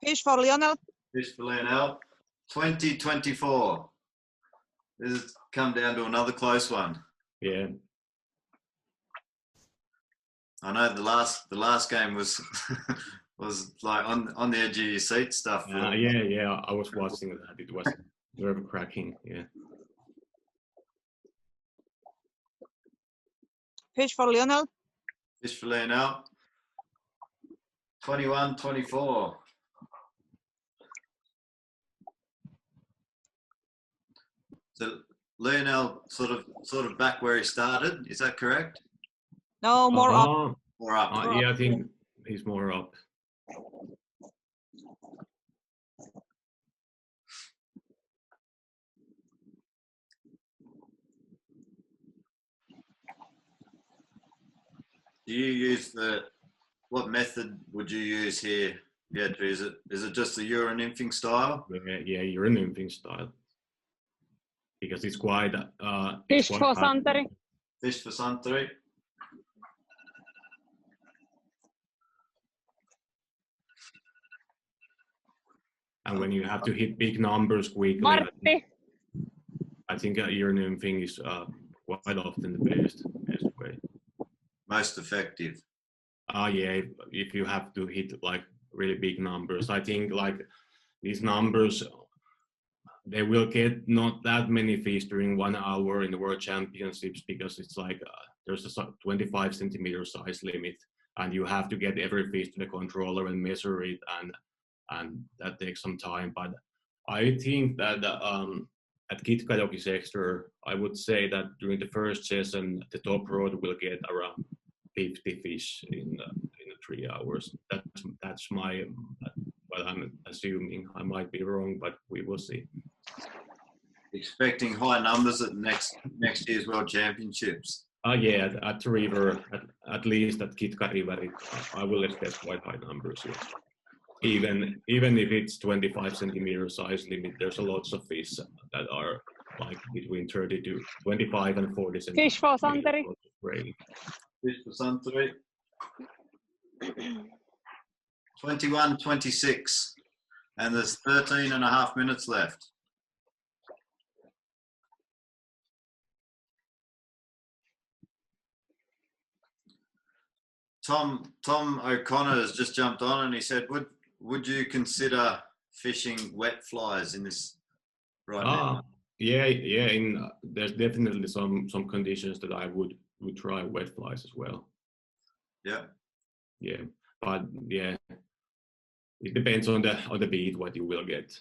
Fish for Lionel. Fish for Lionel. 2024. This has come down to another close one. Yeah. I know the last game was was like on the edge of your seat stuff. Yeah. I was watching that. It was nerve cracking. Yeah. Fish for Lionel. Fish for Lionel. 21-24. So Lionel sort of back where he started. Is that correct? No, more up. More up. Yeah, I think he's more up. Do you use what method would you use here, Pietri? Is it just the urine nymphing style? Yeah, urine nymphing style. Because it's quite Fish for Santeri. Fish for Santeri. And when you have to hit big numbers quickly, Martti. I think urine nymphing is quite often the best way. most effective? Yeah, if you have to hit like really big numbers, I think like these numbers, they will get not that many fish during 1 hour in the World Championships because it's like there's a 25 centimeter size limit, and you have to get every fish to the controller and measure it, and that takes some time. But I think that at Kitkajoki's extra, I would say that during the first session, the top rod will get around 50 fish in 3 hours. That's my what I'm assuming. I might be wrong, but we will see. Expecting high numbers at next year's World Championships. Yeah, at the river, at least at Kitka River, I will expect quite high numbers. Yes. Even if it's 25 centimeter size limit, there's a lots of fish that are like between 30 to 25 and 40 centimeters. Fish for Santeri. Fish for Santeri. 21:26, and there's 13.5 minutes left. Tom O'Connor has just jumped on and he said, would you consider fishing wet flies in this right now? Yeah. There's definitely some conditions that I would try wet flies as well. Yeah, but yeah, it depends on the beat what you will get.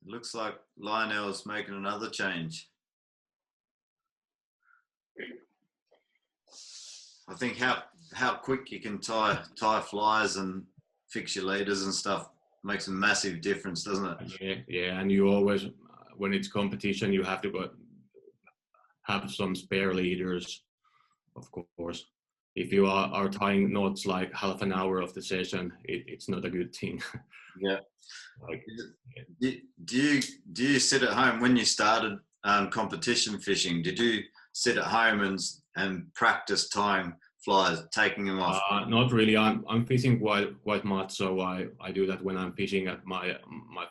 It looks like Lionel is making another change. I think how quick you can tie flies and fix your leaders and stuff makes a massive difference, doesn't it? Yeah, and you always, when it's competition, you have to have some spare leaders, of course. If you are tying knots like half an hour of the session, it's not a good thing. Yeah. Do you sit at home when you started competition fishing? Did you sit at home and practice tying flies, taking them off? Not really. I'm fishing quite much, so I do that when I'm fishing at my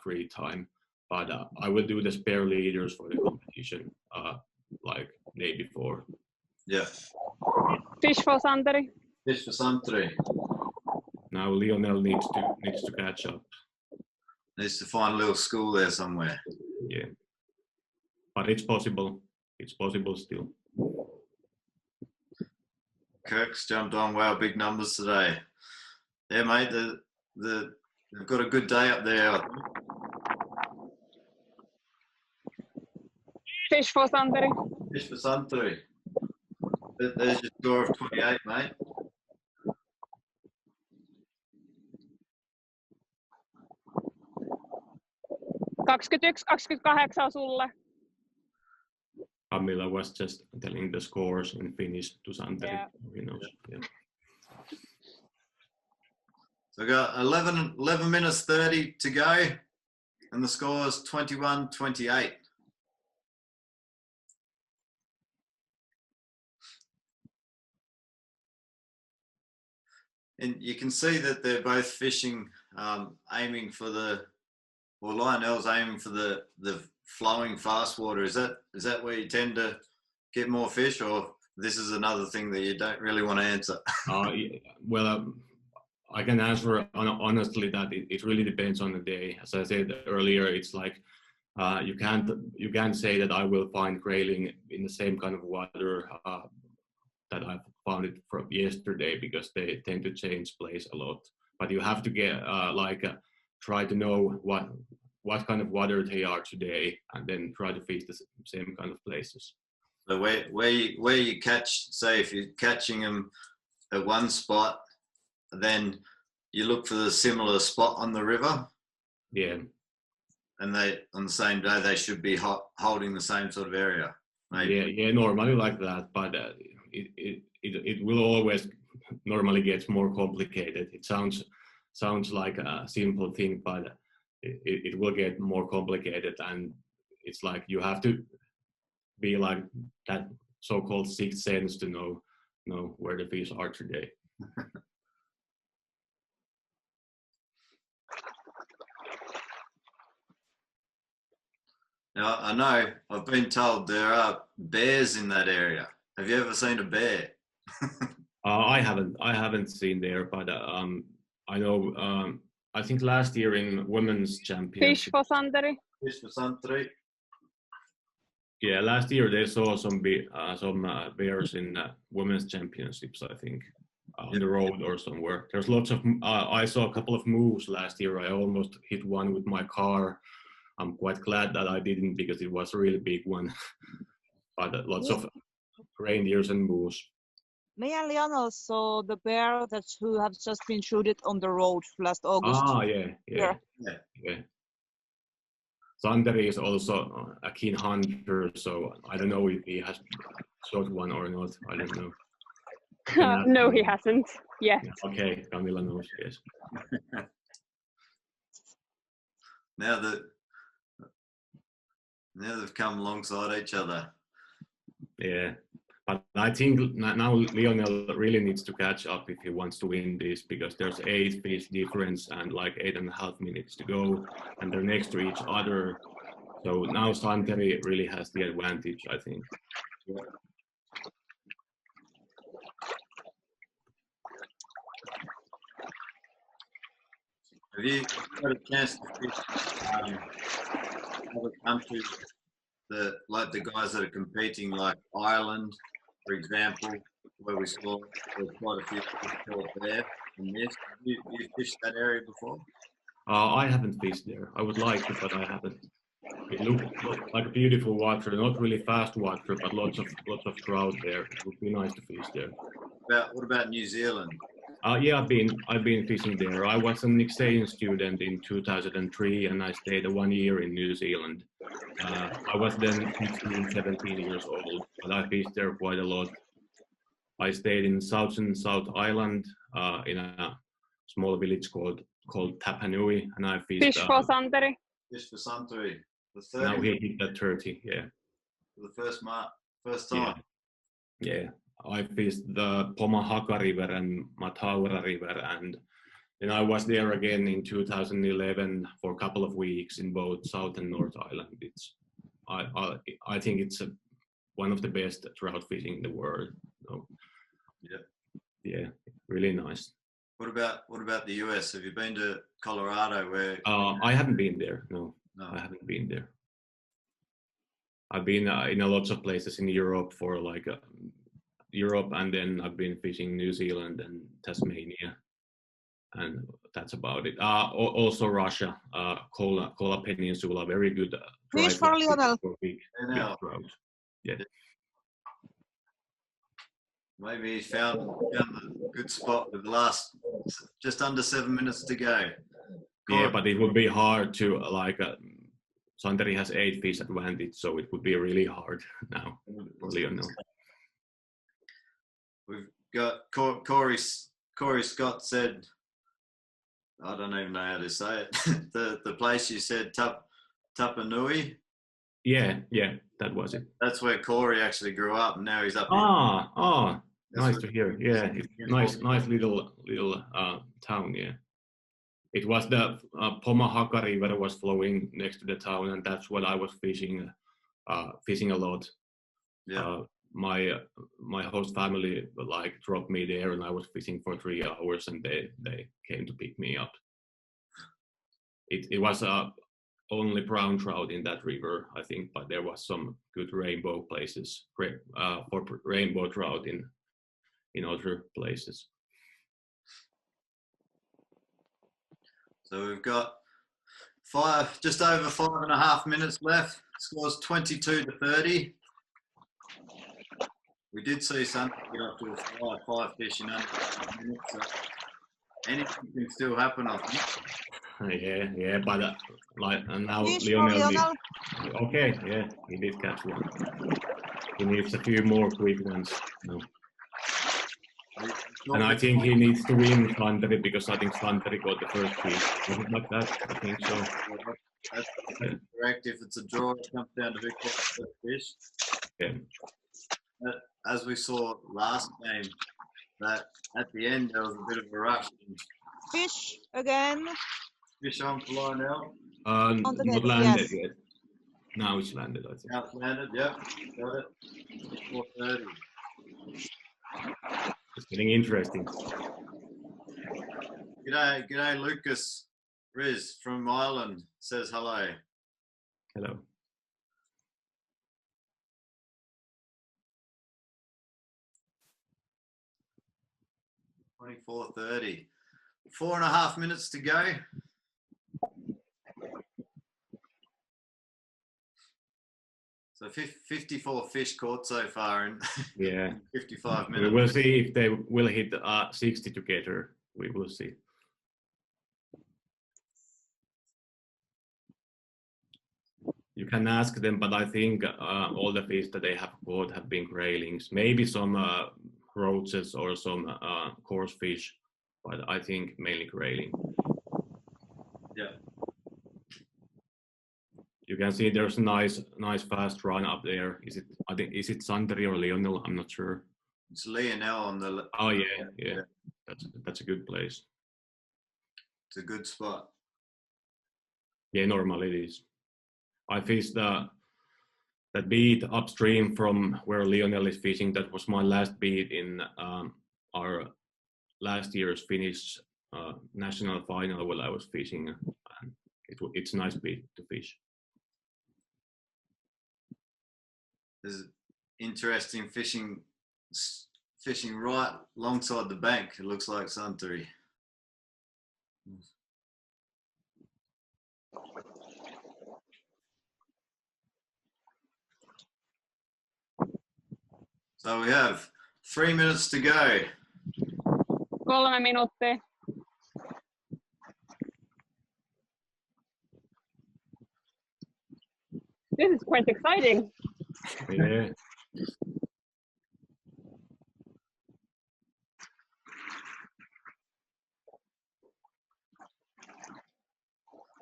free time. But I will do the spare leaders for the competition, like day before. Yeah. Fish for Santeri. Fish for Santeri. Now Lionel needs to catch up. Needs to find a little school there somewhere. Yeah, but it's possible. It's possible still. Kirk's jumped on. Wow, big numbers today. Yeah, mate. They've got a good day up there. Fish for Santeri. Fish for Santeri. There's your score of 28, mate. (21:28) sulle. Camilla was just telling the scores in Finnish to Santeri. Yeah. Yeah. So we got 11 minutes 30 to go, and the score is 21-28. And you can see that they're both fishing, aiming for Lionel's aiming for the flowing fast water. Is that where you tend to get more fish, or this is another thing that you don't really want to answer? Well, I can answer honestly that it really depends on the day. As I said earlier, it's like you can't say that I will find grayling in the same kind of water that I found it from yesterday, because they tend to change place a lot. But you have to get try to know what kind of water they are today, and then try to fish the same kind of places. So where you catch, say if you're catching them at one spot, then you look for the similar spot on the river. Yeah. And they on the same day they should be holding the same sort of area. Maybe. Yeah, normally like that, but it will always normally get more complicated. It sounds like a simple thing, but it will get more complicated, and it's like you have to be like that so-called sixth sense to know where the fish are today. Now I know I've been told there are bears in that area. Have you ever seen a bear? I haven't seen there, but I know. I think last year in women's Fish championship. for Santeri. Fish for Santeri. Yeah, last year they saw some bears in women's championships. I think on the road or somewhere. There's lots of. I saw a couple of moves last year. I almost hit one with my car. I'm quite glad that I didn't because it was a really big one. But lots of reindeers and moose. Me and Lionel saw the bear who have just been shooted on the road last August. Ah, yeah. Santeri is also a keen hunter, so I don't know if he has shot one or not. I don't know. No, he hasn't yet. Okay, Camilla knows, yes. Now they've come alongside each other. Yeah, but I think now Lionel really needs to catch up if he wants to win this, because there's 8 fish difference and like 8.5 minutes to go, and they're next to each other. So now Santeri really has the advantage, I think. Yeah. Have you got a chance to fish other countries that, like the guys that are competing, like Ireland, for example, where we saw there's quite a few fish caught there in this? Have you fished that area before? I haven't fished there. I would like to, but I haven't. It looked like beautiful water, not really fast water, but lots of trout there. It would be nice to fish there. What about New Zealand? Yeah, I've been fishing there. I was an exchange student in 2003, and I stayed 1 year in New Zealand. I was then 16, 17 years old, but I fished there quite a lot. I stayed in South Island in a small village called Tapanui, and I fished. Fish for Santeri. Fish for Santeri. The 30. Now he hit that 30, yeah. For the first time. Yeah. I fished the Pomahaka River and Mataura River, and then I was there again in 2011 for a couple of weeks in both South and North Island. I think it's one of the best trout fishing in the world. So, yeah, really nice. What about the US? Have you been to Colorado? Where? I haven't been there. No, I haven't been there. I've been in a lots of places in Europe for like. Europe, and then I've been fishing New Zealand and Tasmania, and that's about it. Also Russia, Kola Peninsula, very good. Fish for Lionel. Big trout. Yeah. Maybe he found a good spot with the last just under 7 minutes to go. Yeah, but it would be hard to Santeri has 8 fish advantage, so it would be really hard now for Lionel. We've got Corey Scott said, I don't even know how to say it. the place you said Tapanui. Yeah, that was it. That's where Corey actually grew up, and now he's up. Nice to hear. Yeah, it's nice little town. Yeah, it was the Pomahaka River was flowing next to the town, and that's what I was fishing a lot. Yeah. My host family dropped me there, and I was fishing for 3 hours, and they came to pick me up. It was only brown trout in that river, I think, but there was some good rainbow places for rainbow trout in other places. So we've got just over 5.5 minutes left. Scores 22-30. We did see something get up to a 5 fish in under 5 minutes. So anything can still happen, I think. Yeah, but now Fish Lionel. Okay, yeah, he did catch one. He needs a few more quick ones. No. And I think he needs to win Santeri, because I think Santeri got the first fish. Was it like that? I think so. That's correct. If it's a draw, it comes down to who caught the first fish. Yeah. As we saw last game, that at the end there was a bit of a rush. Fish again. Fish on for Lionel. Not landed yet. Now it's landed, I think. Now it's landed, yep. Got it. 4:30. Getting interesting. G'day, Lucas Riz from Ireland says hello. Hello. $24.30. 4.5 minutes to go. So 54 fish caught so far in Yeah. 55 We minutes. will see if they will hit 60 together. We will see. You can ask them, but I think all the fish that they have caught have been graylings. Maybe some roaches or some coarse fish, but I think mainly grayling. Yeah. You can see there's a nice fast run up there. Is it Santeri or Lionel? I'm not sure. It's Lionel on the. Oh yeah. That's a good place. It's a good spot. Yeah, normally it is. I fished that beat upstream from where Lionel is fishing. That was my last beat in our last year's Finnish national final while I was fishing. And it's a nice beat to fish. There's interesting fishing right alongside the bank. It looks like Santeri. So we have 3 minutes to go. 3 minuuttia. This is quite exciting. Yeah.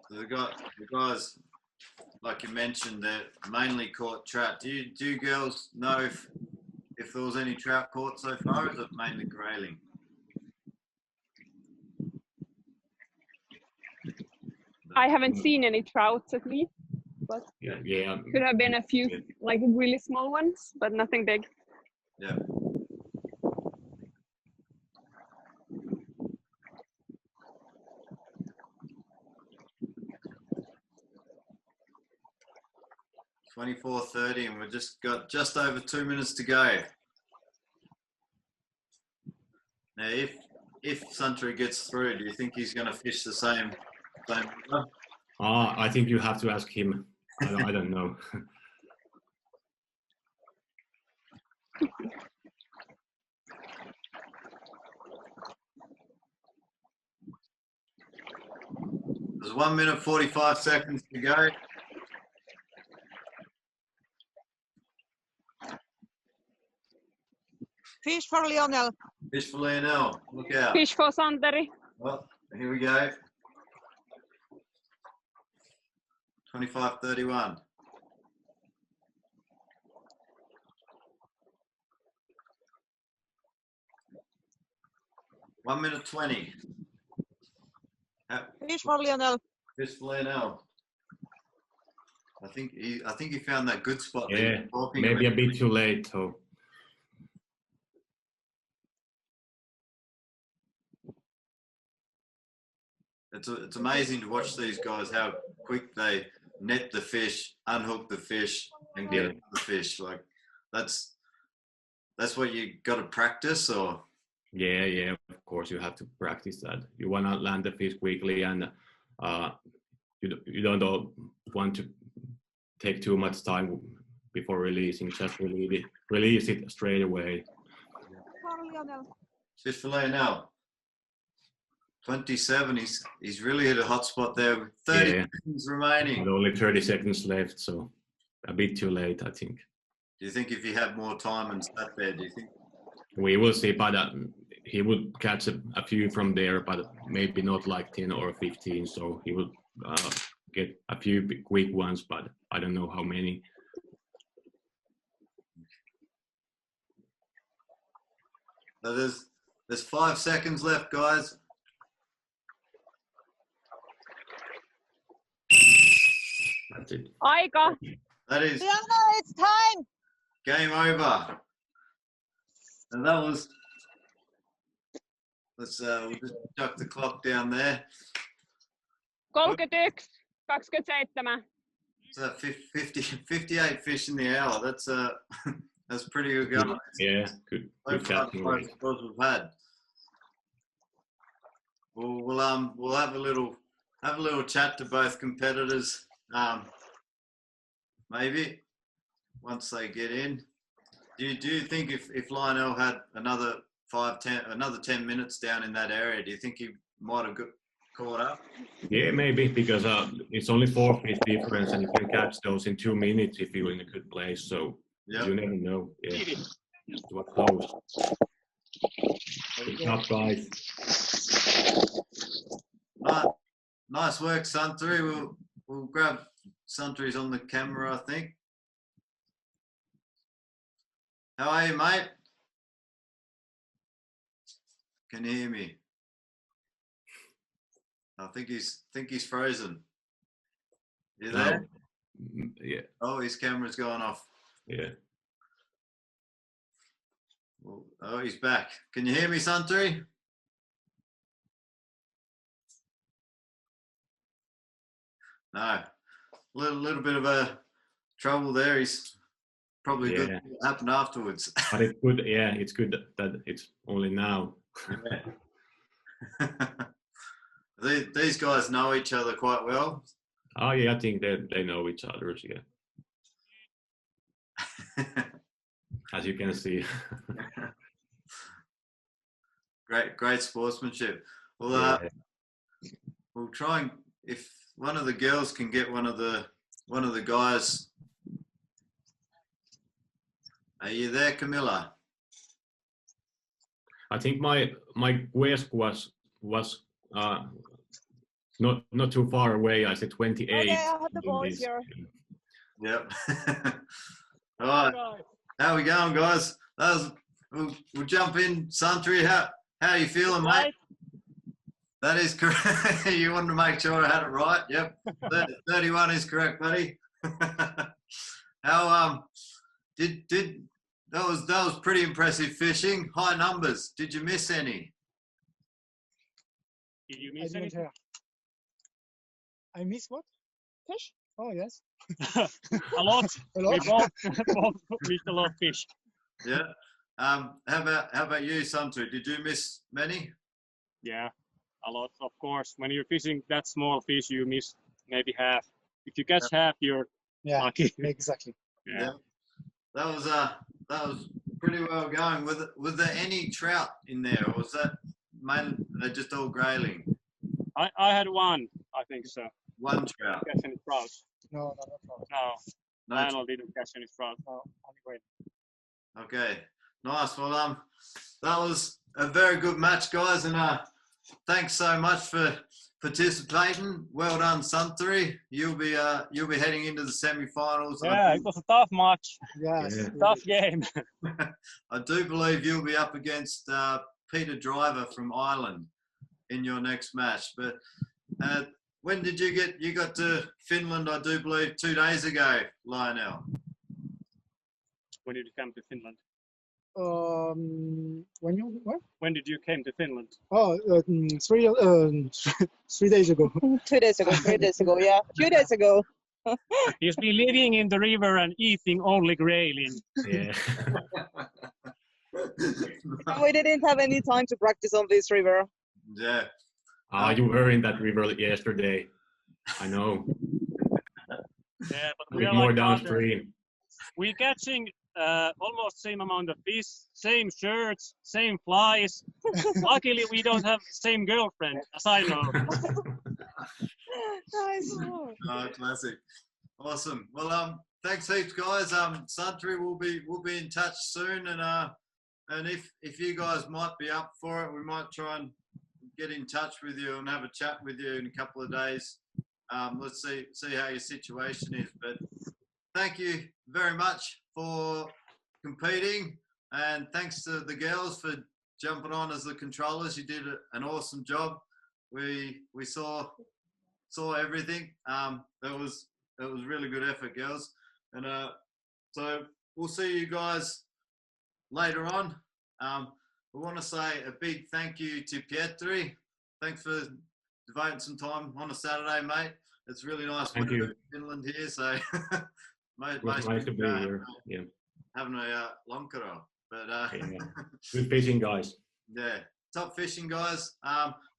The guys, like you mentioned, they're mainly caught trout. Do you girls know if there was any trout caught so far, or is it mainly grayling? I haven't seen any trouts at least, but Yeah. could have been a few like really small ones, but nothing big. Yeah. $24.30, and we've just got just over 2 minutes to go. Now, if Santeri gets through, do you think he's going to fish the same river? I think you have to ask him. I don't know. There's 1 minute 45 seconds to go. Fish for Lionel. Fish for Lionel. Look out. Fish for Santeri. Well, here we go. 25.31. One minute 20. Fish for Lionel. Fish for Lionel. I think he found that good spot. Yeah, maybe a bit too late though. It's amazing to watch these guys, how quick they net the fish, unhook the fish, and get the fish. Like that's what you got to practice, or Yeah, of course you have to practice that. You want to land the fish quickly, and you don't want to take too much time before releasing. Just release it straight away. For Lionel. Fish for Lionel. 27. He's really hit a hot spot there with 30 seconds remaining. But only 30 seconds left, so a bit too late, I think. Do you think if he had more time and sat there, do you think? We will see, but he would catch a few from there, but maybe not like 10 or 15. So he would get a few quick ones, but I don't know how many. So there's 5 seconds left, guys. That's it. Aika. That is Lionel, it's time. game over. And that was we'll just chuck the clock down there. 31, 27. So 58 fish in the hour. That's pretty good going. Yeah, good. So Good far, catching the rate. most scores we've had. We'll have a little chat to both competitors. Maybe once they get in. Do you think if Lionel had another 10 minutes down in that area, do you think he might have caught up? Yeah, maybe because it's only 4 fish difference, and you can catch those in 2 minutes if you're in a good place. So you never know. Yeah, it was close. Good job, guys. Nice work, Santeri. We'll grab Santeri's on the camera, I think. How are you, mate? Can you hear me? I think he's frozen. You there? Yeah. Oh, his camera's gone off. Yeah. Well, oh, he's back. Can you hear me, Santeri? No. Little bit of a trouble there. He's probably good what happened afterwards. But it's good. Yeah, it's good that it's only now. These guys know each other quite well. Oh yeah, I think they know each other. Yeah. As you can see. Great sportsmanship. Well, we'll try and if one of the girls can get one of the guys. Are you there, Camilla? I think my quest was not too far away. I said 28. Okay, I have the boys here. Yep. All right. How we going, guys? We'll jump in. Santeri, how are you feeling, mate? That is correct. You wanted to make sure I had it right. Yep. 31 is correct, buddy. How did that was pretty impressive fishing. High numbers. Did you miss any? Did you miss I anything? I miss what? Fish? Oh yes. A lot. A lot. We both missed a lot of fish. Yeah. How about you, Santeri? Did you miss many? Yeah, a lot. Of course, when you're fishing that small fish, you miss maybe half. If you catch half, you're lucky. Exactly. Yeah. That was pretty well going. Was there any trout in there, or was that mainly they're just all grayling? I had one, I think so. One trout. Catch any trout? No. No Lionel didn't catch any trout. No. Anyway. Okay, nice. Well, that was a very good match, guys, and thanks so much for participating. Well done, Santeri. You'll be heading into the semi-finals. Yeah, it was a tough match. Yes. Yeah. Tough game. I do believe you'll be up against Peter Driver from Ireland in your next match. But when did you got to Finland? I do believe 2 days ago, Lionel. When did you come to Finland? When did you came to Finland? Oh, 3 days ago. 2 days ago, 3 days ago, yeah. 2 days ago. He's been living in the river and eating only grayling. Yeah. We didn't have any time to practice on this river. Yeah. You were in that river yesterday. I know. Yeah, but A we bit are more like downstream. we're catching almost same amount of fish, same shirts, same flies. Luckily, we don't have same girlfriend, as I know. Nice. Classic. Awesome. Well, thanks heaps, guys. Santeri will be in touch soon, and if you guys might be up for it, we might try and get in touch with you and have a chat with you in a couple of days. Let's see how your situation is. But thank you very much for competing, and thanks to the girls for jumping on as the controllers. You did an awesome job. We saw everything. That was really good effort, girls. And so we'll see you guys later on. we want to say a big thank you to Pietri. Thanks for devoting some time on a Saturday, mate. It's really nice Thank winter you. in Finland here, so It was nice to be here. Yeah. having a lonkero. But Yeah. Good fishing, guys. yeah, top fishing, guys.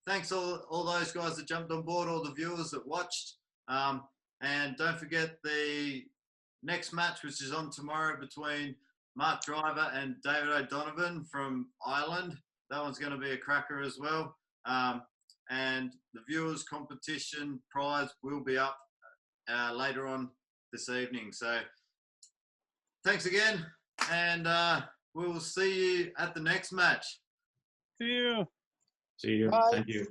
Thanks all those guys that jumped on board, all the viewers that watched. And don't forget the next match, which is on tomorrow between Mark Driver and David O'Donovan from Ireland. That one's going to be a cracker as well. And the viewers competition prize will be up later on this evening. So thanks again, and we will see you at the next match. See you. See you. Bye. Thank you.